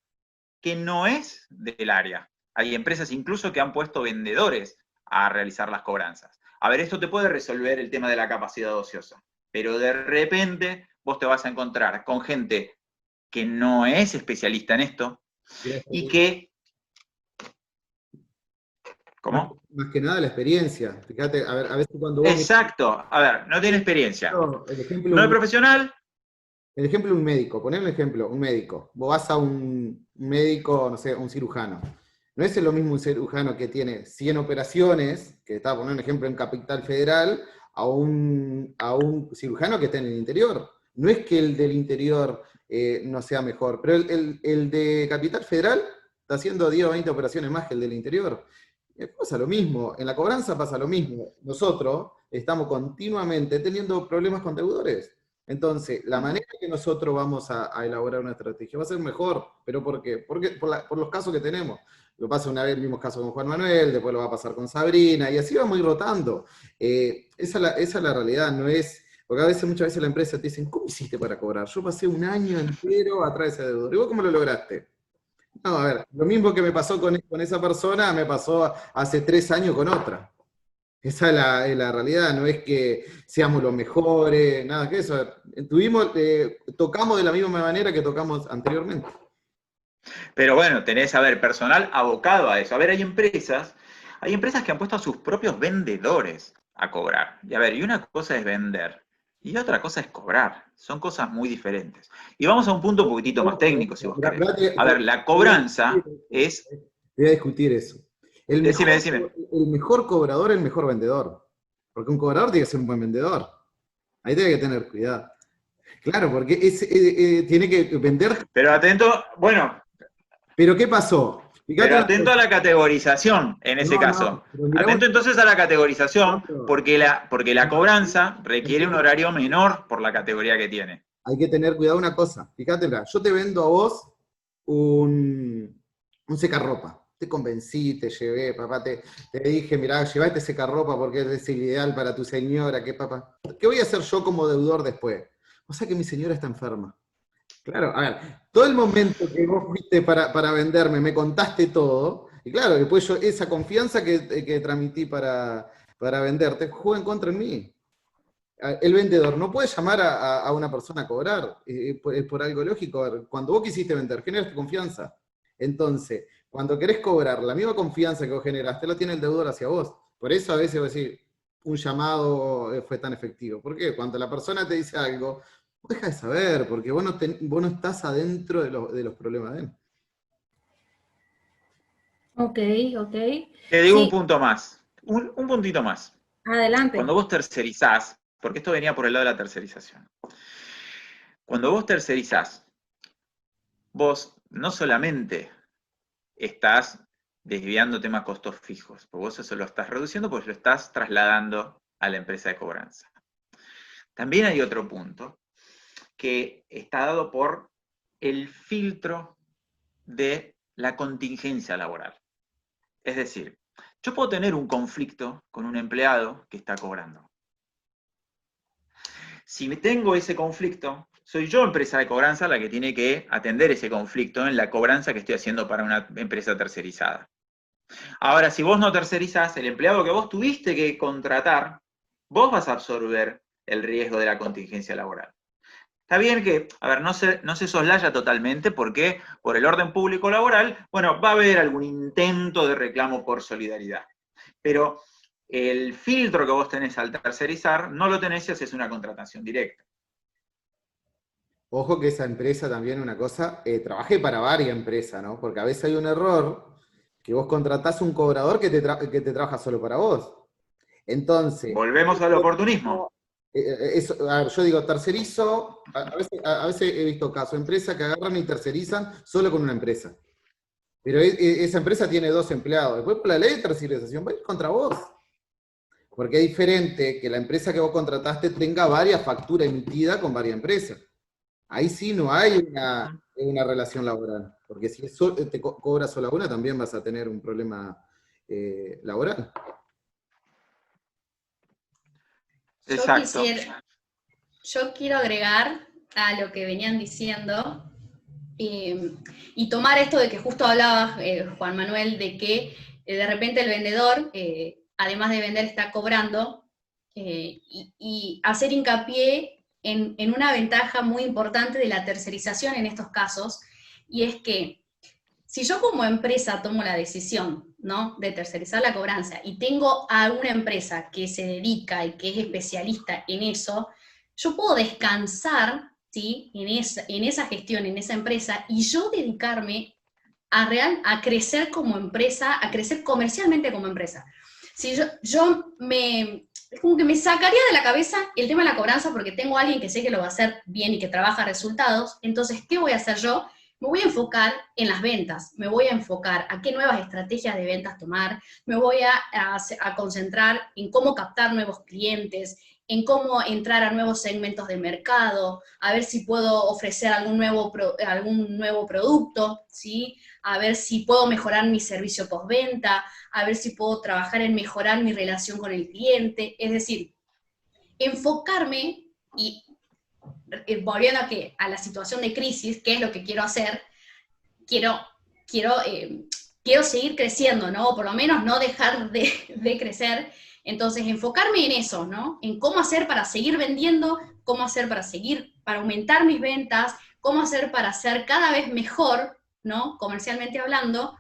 S3: que no es del área. Hay empresas incluso que han puesto vendedores a realizar las cobranzas. A ver, esto te puede resolver el tema de la capacidad ociosa, pero de repente vos te vas a encontrar con gente que no es especialista en esto y que... ¿Cómo?
S4: Más que nada la experiencia. Fíjate, a veces cuando vos...
S3: Exacto. A ver, no tiene experiencia.
S4: El ejemplo,
S3: no es profesional.
S4: El ejemplo de un médico, poner un ejemplo, un médico. Vos vas a un médico, no sé, un cirujano. No es lo mismo un cirujano que tiene 100 operaciones, que está, poniendo un ejemplo, en Capital Federal, a un cirujano que está en el interior. No es que el del interior no sea mejor, pero el de Capital Federal está haciendo 10 o 20 operaciones más que el del interior. Pasa lo mismo, en la cobranza pasa lo mismo. Nosotros estamos continuamente teniendo problemas con deudores. Entonces, la manera que nosotros vamos a elaborar una estrategia va a ser mejor. ¿Pero por qué? Porque por los casos que tenemos. Lo pasa una vez el mismo caso con Juan Manuel, después lo va a pasar con Sabrina, y así vamos a ir rotando. Esa es la realidad, no es... Porque muchas veces la empresa te dicen, ¿cómo hiciste para cobrar? Yo pasé un año entero atrás de ese deudor. ¿Y vos cómo lo lograste? No, a ver, lo mismo que me pasó con esa persona, me pasó hace 3 años con otra. Esa es la realidad, no es que seamos los mejores, nada que eso. Tocamos de la misma manera que tocamos anteriormente.
S3: Pero bueno, tenés, a ver, personal abocado a eso. A ver, hay empresas que han puesto a sus propios vendedores a cobrar. Y a ver, y una cosa es vender, y otra cosa es cobrar. Son cosas muy diferentes. Y vamos a un punto un poquitito más técnico, si vos querés. A ver, la cobranza es...
S4: Voy a discutir eso.
S3: Decime.
S4: El mejor cobrador es el mejor vendedor. Porque un cobrador tiene que ser un buen vendedor. Ahí tiene que tener cuidado. Claro, porque tiene que vender...
S3: Pero atento, bueno...
S4: ¿Pero qué pasó? Fíjate,
S3: pero atento a la categorización, en ese caso. Atento entonces a la categorización, porque la cobranza requiere un horario menor por la categoría que tiene.
S4: Hay que tener cuidado una cosa. Fíjate, yo te vendo a vos un secarropa. Te convencí, te llevé, papá, te dije, mirá, llevá este secarropa porque es el ideal para tu señora, ¿qué, papá? ¿Qué voy a hacer yo como deudor después? O sea que mi señora está enferma. Claro, a ver, todo el momento que vos fuiste para venderme, me contaste todo, y claro, después yo, esa confianza que transmití para venderte, juega en contra en mí. El vendedor no puede llamar a una persona a cobrar, es por algo lógico. A ver, cuando vos quisiste vender, generas confianza. Entonces, cuando querés cobrar, la misma confianza que vos generaste la tiene el deudor hacia vos. Por eso a veces vos decís, un llamado fue tan efectivo. ¿Por qué? Cuando la persona te dice algo, vos deja de saber, porque vos no estás adentro de los problemas de él.
S1: Ok, ok.
S3: Te digo un
S1: Sí,
S3: punto más, un puntito más.
S1: adelante.
S3: Cuando vos tercerizás, porque esto venía por el lado de la tercerización, cuando vos tercerizás, vos no solamente estás desviando temas costos fijos, porque vos eso lo estás reduciendo, pues lo estás trasladando a la empresa de cobranza. También hay otro punto que está dado por el filtro de la contingencia laboral. Es decir, yo puedo tener un conflicto con un empleado que está cobrando. Si tengo ese conflicto, soy yo, empresa de cobranza, la que tiene que atender ese conflicto en la cobranza que estoy haciendo para una empresa tercerizada. Ahora, si vos no tercerizás, el empleado que vos tuviste que contratar, vos vas a absorber el riesgo de la contingencia laboral. Está bien que, a ver, no se soslaya totalmente porque por el orden público laboral, bueno, va a haber algún intento de reclamo por solidaridad. Pero el filtro que vos tenés al tercerizar, no lo tenés si haces una contratación directa.
S4: Ojo que esa empresa también, una cosa, trabajé para varias empresas, ¿no? Porque a veces hay un error que vos contratás un cobrador que te trabaja solo para vos. Entonces,
S3: Volvemos al oportunismo.
S4: a ver, yo digo, tercerizo, a veces he visto casos, empresas que agarran y tercerizan solo con una empresa. Pero esa empresa tiene 2 empleados. Después por la ley de tercerización va a ir contra vos. Porque es diferente que la empresa que vos contrataste tenga varias facturas emitidas con varias empresas. Ahí sí no hay una relación laboral. Porque si te cobras solo una, también vas a tener un problema laboral.
S3: Exacto.
S2: Yo quiero agregar a lo que venían diciendo y tomar esto de que justo hablaba Juan Manuel, de que de repente el vendedor, además de vender, está cobrando, y hacer hincapié en una ventaja muy importante de la tercerización en estos casos, y es que si yo como empresa tomo la decisión, ¿no?, de tercerizar la cobranza y tengo a una empresa que se dedica y que es especialista en eso, yo puedo descansar, ¿sí?, en esa gestión, en esa empresa, y yo dedicarme a crecer como empresa, a crecer comercialmente como empresa. Si es como que me sacaría de la cabeza el tema de la cobranza porque tengo a alguien que sé que lo va a hacer bien y que trabaja resultados. Entonces, ¿qué voy a hacer yo? Me voy a enfocar en las ventas, me voy a enfocar a qué nuevas estrategias de ventas tomar, me voy a concentrar en cómo captar nuevos clientes, en cómo entrar a nuevos segmentos del mercado, a ver si puedo ofrecer algún nuevo producto, ¿sí?, a ver si puedo mejorar mi servicio postventa, a ver si puedo trabajar en mejorar mi relación con el cliente. Es decir, enfocarme y volviendo a la situación de crisis, ¿qué es lo que quiero hacer? Quiero seguir creciendo, ¿no? O por lo menos no dejar de crecer. Entonces, enfocarme en eso, ¿no? En cómo hacer para seguir vendiendo, cómo hacer para aumentar mis ventas, cómo hacer para ser cada vez mejor, ¿no?, comercialmente hablando,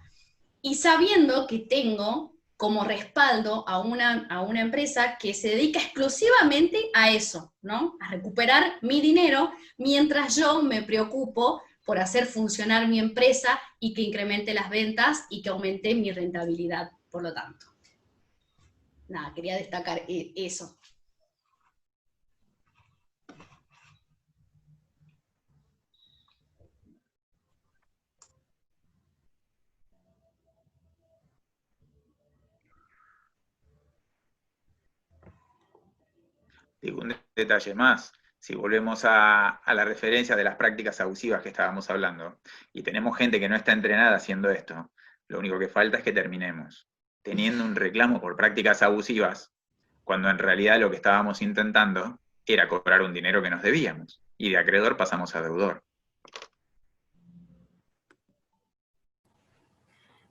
S2: y sabiendo que tengo como respaldo a una empresa que se dedica exclusivamente a eso, ¿no?, a recuperar mi dinero, mientras yo me preocupo por hacer funcionar mi empresa y que incremente las ventas y que aumente mi rentabilidad, por lo tanto. Nada, quería destacar eso.
S3: Digo, un detalle más, si volvemos a la referencia de las prácticas abusivas que estábamos hablando, y tenemos gente que no está entrenada haciendo esto, lo único que falta es que terminemos teniendo un reclamo por prácticas abusivas, cuando en realidad lo que estábamos intentando era cobrar un dinero que nos debíamos, y de acreedor pasamos a deudor.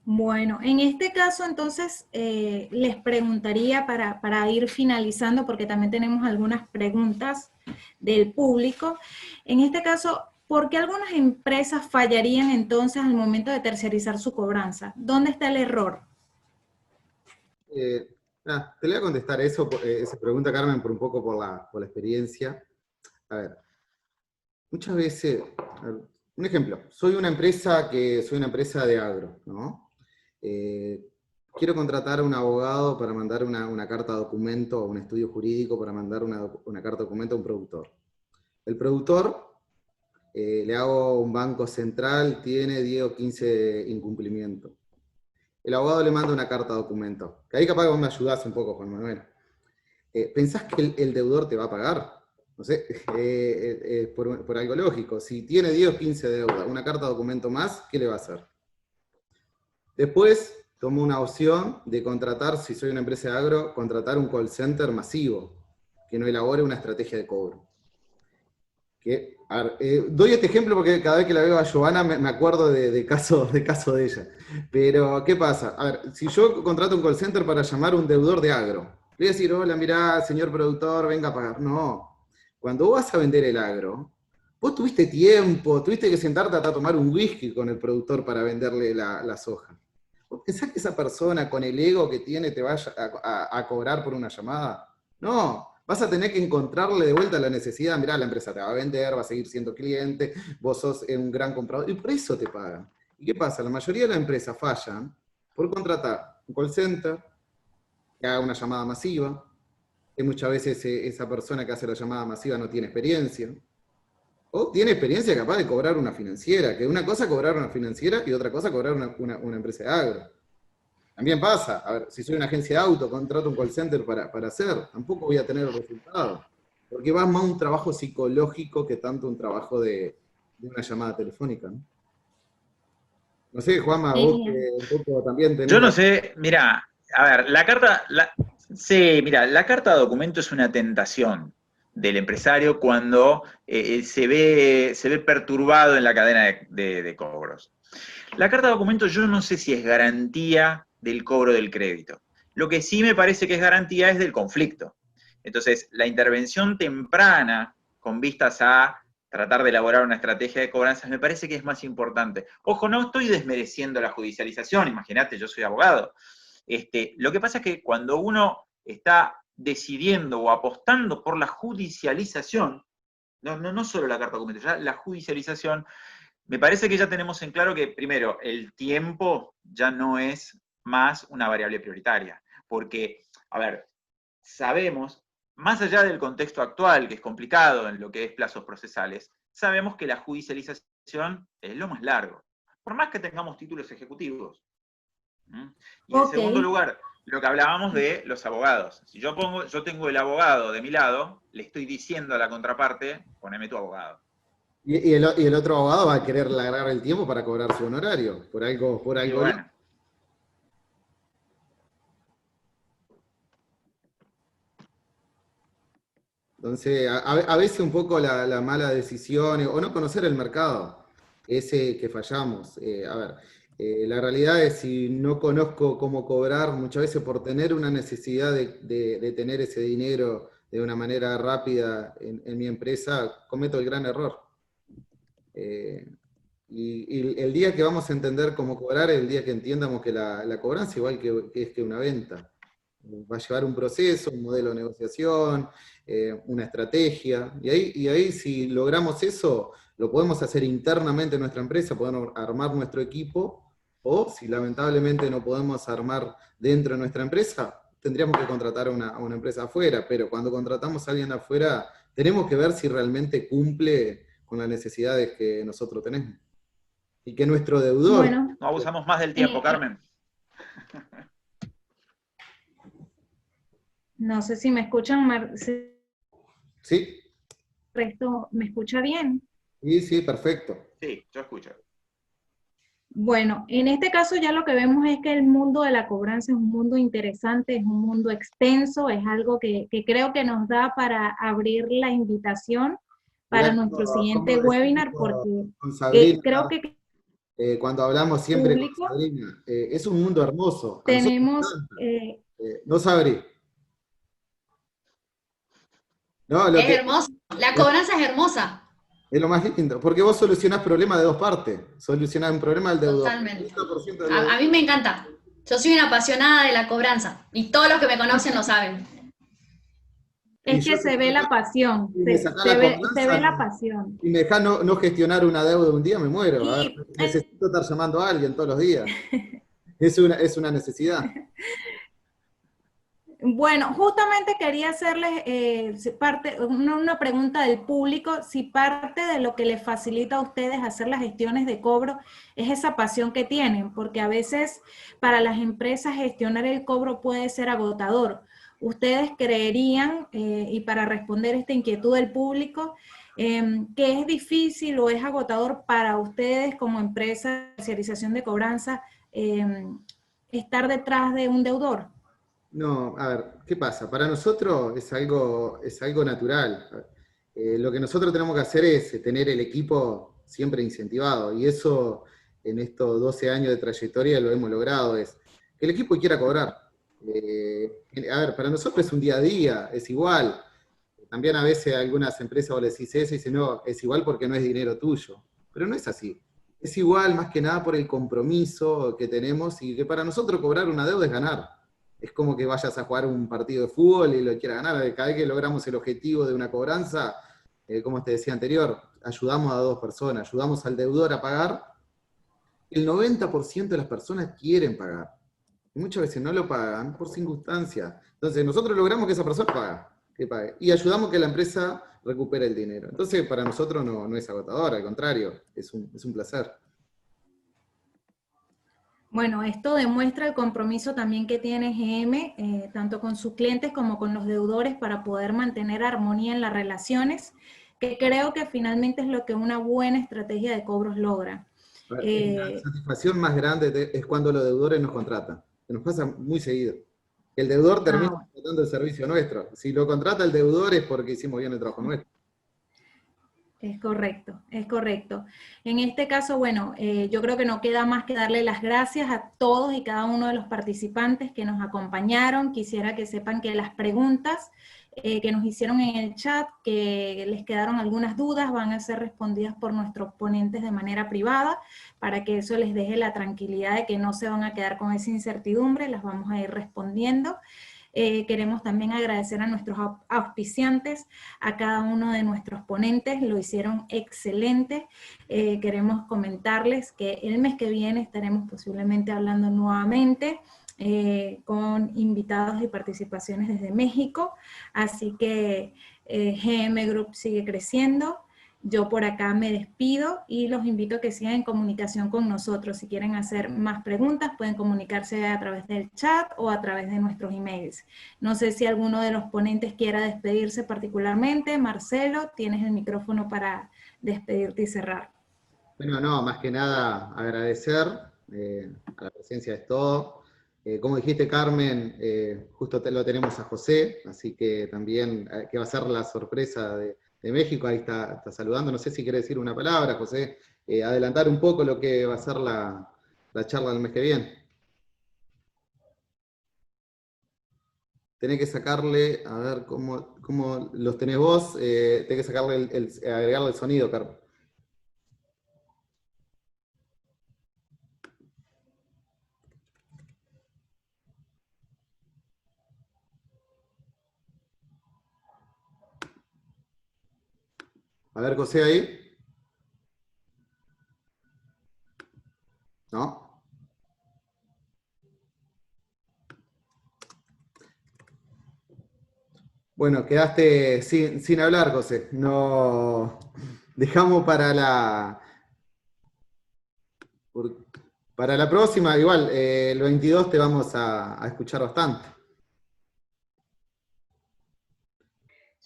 S1: Bueno, en este caso entonces les preguntaría para ir finalizando, porque también tenemos algunas preguntas del público. En este caso, ¿por qué algunas empresas fallarían entonces al momento de tercerizar su cobranza? ¿Dónde está el error?
S4: Te voy a contestar eso, esa pregunta, Carmen, por un poco por la experiencia. A ver, muchas veces, a ver, un ejemplo, soy una empresa de agro, ¿no? Quiero contratar a un abogado para mandar una carta de documento, o un estudio jurídico para mandar una carta de documento a un productor. El productor, le hago un banco central, tiene 10 o 15 incumplimientos. El abogado le manda una carta de documento. Que ahí capaz vos me ayudás un poco, Juan Manuel. ¿Pensás que el deudor te va a pagar? No sé, por algo lógico. Si tiene 10 o 15 deudas, una carta de documento más, ¿qué le va a hacer? Después tomo una opción de contratar, si soy una empresa de agro, contratar un call center masivo, que no elabore una estrategia de cobro. A ver, doy este ejemplo porque cada vez que la veo a Giovanna me acuerdo de caso de ella. Pero, ¿qué pasa? A ver, si yo contrato un call center para llamar a un deudor de agro, le voy a decir, hola, mirá, señor productor, venga a pagar. No. Cuando vos vas a vender el agro, vos tuviste tiempo, tuviste que sentarte a tomar un whisky con el productor para venderle la soja. ¿Vos pensás que esa persona con el ego que tiene te vaya a cobrar por una llamada? No, vas a tener que encontrarle de vuelta la necesidad. Mirá, la empresa te va a vender, va a seguir siendo cliente, vos sos un gran comprador, y por eso te pagan. ¿Y qué pasa? La mayoría de las empresas fallan por contratar un call center que haga una llamada masiva, que muchas veces esa persona que hace la llamada masiva no tiene experiencia, o tiene experiencia capaz de cobrar una financiera, que una cosa cobrar una financiera y otra cosa cobrar una empresa de agro. También pasa, a ver, si soy una agencia de auto, contrato un call center para hacer, tampoco voy a tener el resultado. Porque va más un trabajo psicológico que tanto un trabajo de una llamada telefónica, ¿no? No sé, Juanma, vos que un poco también tenés...
S3: Yo no sé, mira, a ver, sí, mira, la carta de documento es una tentación del empresario cuando se ve perturbado en la cadena de cobros. La carta de documento yo no sé si es garantía del cobro del crédito. Lo que sí me parece que es garantía es del conflicto. Entonces, la intervención temprana con vistas a tratar de elaborar una estrategia de cobranzas me parece que es más importante. Ojo, no estoy desmereciendo la judicialización, imagínate, yo soy abogado. Lo que pasa es que cuando uno está decidiendo o apostando por la judicialización, no solo la carta de documento, ya la judicialización, me parece que ya tenemos en claro que, primero, el tiempo ya no es más una variable prioritaria. Porque, a ver, sabemos, más allá del contexto actual, que es complicado en lo que es plazos procesales, sabemos que la judicialización es lo más largo, por más que tengamos títulos ejecutivos. Y en segundo lugar, lo que hablábamos de los abogados. Si yo tengo el abogado de mi lado, le estoy diciendo a la contraparte, poneme tu abogado.
S4: Y el otro abogado va a querer alargar el tiempo para cobrar su honorario, por algo.
S3: Y bueno.
S4: Entonces, a veces un poco la mala decisión, o no conocer el mercado, ese que fallamos. La realidad es, si no conozco cómo cobrar, muchas veces por tener una necesidad de tener ese dinero de una manera rápida en mi empresa, cometo el gran error. Y el día que vamos a entender cómo cobrar es el día que entiendamos que la cobranza, igual que una venta, va a llevar un proceso, un modelo de negociación, una estrategia, y ahí si logramos eso, lo podemos hacer internamente en nuestra empresa, podemos armar nuestro equipo, o si lamentablemente no podemos armar dentro de nuestra empresa, tendríamos que contratar a una empresa afuera, pero cuando contratamos a alguien afuera, tenemos que ver si realmente cumple con las necesidades que nosotros tenemos. Y que nuestro deudor...
S1: Bueno,
S3: no abusamos más del tiempo, Carmen.
S1: No sé si me escuchan,
S4: ¿Sí?
S1: ¿Resto me escucha bien?
S4: Sí, perfecto.
S3: Sí, yo escucho.
S1: Bueno, en este caso ya lo que vemos es que el mundo de la cobranza es un mundo interesante, es un mundo extenso, es algo que creo que nos da para abrir la invitación para nuestro siguiente webinar, porque creo que
S4: cuando hablamos siempre con
S1: público.
S4: Sabrina, es un mundo hermoso. A nosotros nos
S1: Tenemos,
S4: encanta. No Sabri. No,
S2: Es hermoso, la cobranza es hermosa.
S4: es lo más lindo, porque vos solucionás problemas de dos partes. Solucionás un problema del deudor.
S2: Totalmente.
S4: 50% del deudor.
S2: A mí me encanta. Yo soy una apasionada de la cobranza y todos los que me conocen lo saben.
S1: es
S4: Y
S1: que
S4: yo
S1: se ve la pasión,
S4: y me sacás la cobranza,
S1: se ve la pasión.
S4: y me dejás no gestionar una deuda un día, me muero. A ver,
S1: Y
S4: necesito estar llamando a alguien todos los días. Es una necesidad.
S1: bueno, justamente quería hacerles una pregunta del público, si parte de lo que les facilita a ustedes hacer las gestiones de cobro es esa pasión que tienen, porque a veces para las empresas gestionar el cobro puede ser agotador. ¿Ustedes creerían, y para responder esta inquietud del público, que es difícil o es agotador para ustedes como empresa de especialización de cobranza estar detrás de un deudor?
S4: No, a ver, ¿qué pasa? Para nosotros es algo natural. Lo que nosotros tenemos que hacer es tener el equipo siempre incentivado, y eso en estos 12 años de trayectoria lo hemos logrado, es que el equipo quiera cobrar. A ver, para nosotros es un día a día, es igual. También a veces algunas empresas vos le decís eso y dicen, no, es igual porque no es dinero tuyo. Pero no es así. Es igual más que nada por el compromiso que tenemos, y que para nosotros cobrar una deuda es ganar. Es como que vayas a jugar un partido de fútbol y lo quieras ganar. Cada vez que logramos el objetivo de una cobranza, como te decía anterior, ayudamos a dos personas, ayudamos al deudor a pagar. El 90% de las personas quieren pagar. Y muchas veces no lo pagan por circunstancias. Entonces nosotros logramos que esa persona pague. Y ayudamos que la empresa recupere el dinero. Entonces para nosotros no es agotador, al contrario, es un placer.
S1: Bueno, esto demuestra el compromiso también que tiene GM, tanto con sus clientes como con los deudores, para poder mantener armonía en las relaciones, que creo que finalmente es lo que una buena estrategia de cobros logra.
S4: La satisfacción más grande es cuando los deudores nos contratan, que nos pasa muy seguido. El deudor termina contratando el servicio nuestro. Si lo contrata el deudor es porque hicimos bien el trabajo nuestro.
S1: Es correcto, es correcto. En este caso, bueno, yo creo que no queda más que darle las gracias a todos y cada uno de los participantes que nos acompañaron. Quisiera que sepan que las preguntas que nos hicieron en el chat, que les quedaron algunas dudas, van a ser respondidas por nuestros ponentes de manera privada, para que eso les deje la tranquilidad de que no se van a quedar con esa incertidumbre, las vamos a ir respondiendo. Queremos también agradecer a nuestros auspiciantes, a cada uno de nuestros ponentes, lo hicieron excelente. Queremos comentarles que el mes que viene estaremos posiblemente hablando nuevamente con invitados y participaciones desde México, así que GM Group sigue creciendo. Yo por acá me despido y los invito a que sigan en comunicación con nosotros. Si quieren hacer más preguntas, pueden comunicarse a través del chat o a través de nuestros emails. No sé si alguno de los ponentes quiera despedirse particularmente. Marcelo, tienes el micrófono para despedirte y cerrar.
S4: Bueno, no, más que nada agradecer a la presencia de todos. Como dijiste, Carmen, justo lo tenemos a José, así que también que va a ser la sorpresa de México, ahí está saludando. No sé si quiere decir una palabra, José, adelantar un poco lo que va a ser la charla del mes que viene. Tenés que sacarle, a ver cómo los tenés vos, tenés que sacarle agregarle el sonido, Carmen. A ver, José, ahí. ¿No? Bueno, quedaste sin hablar, José. No, dejamos para la próxima. Igual, el 22 te vamos a escuchar bastante.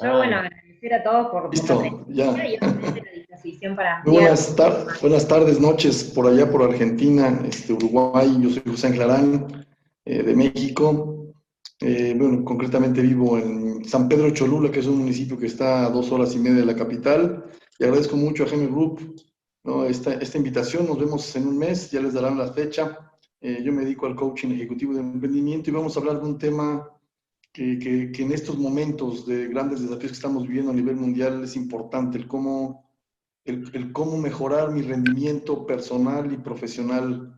S5: Yo, bueno, agradecer a todos por
S7: Listo, ya.
S5: y obviamente la disposición para ampliar.
S7: Buenas tardes, noches, por allá por Argentina, Uruguay. Yo soy José Anclarán, de México. Bueno, concretamente vivo en San Pedro Cholula, que es un municipio que está a 2 horas y media de la capital. Y agradezco mucho a GM Group ¿no? Esta invitación. Nos vemos en un mes, ya les darán la fecha. Yo me dedico al coaching ejecutivo de emprendimiento y vamos a hablar de un tema que en estos momentos de grandes desafíos que estamos viviendo a nivel mundial es importante, el cómo mejorar mi rendimiento personal y profesional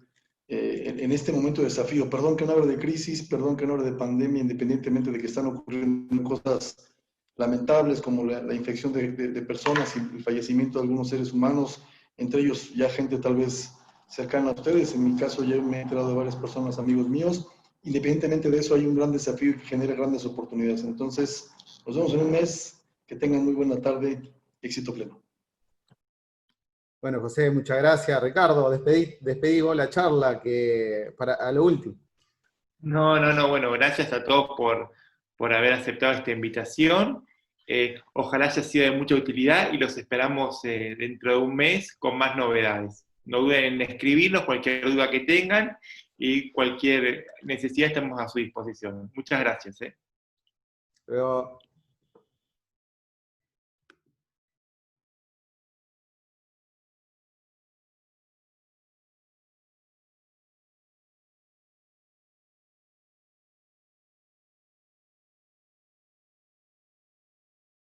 S7: en este momento de desafío. Perdón que no hable de crisis, perdón que no hable de pandemia, independientemente de que están ocurriendo cosas lamentables como la infección de personas y el fallecimiento de algunos seres humanos, entre ellos ya gente tal vez cercana a ustedes. En mi caso ya me he enterado de varias personas, amigos míos. Independientemente de eso, hay un gran desafío que genera grandes oportunidades. Entonces, nos vemos en un mes. Que tengan muy buena tarde. Éxito pleno.
S4: Bueno, José, muchas gracias. Ricardo, despedí vos la charla a lo último.
S8: No, bueno, gracias a todos por haber aceptado esta invitación. Ojalá haya sido de mucha utilidad y los esperamos dentro de un mes con más novedades. No duden en escribirnos cualquier duda que tengan y cualquier necesidad estamos a su disposición. Muchas gracias.
S4: Luego.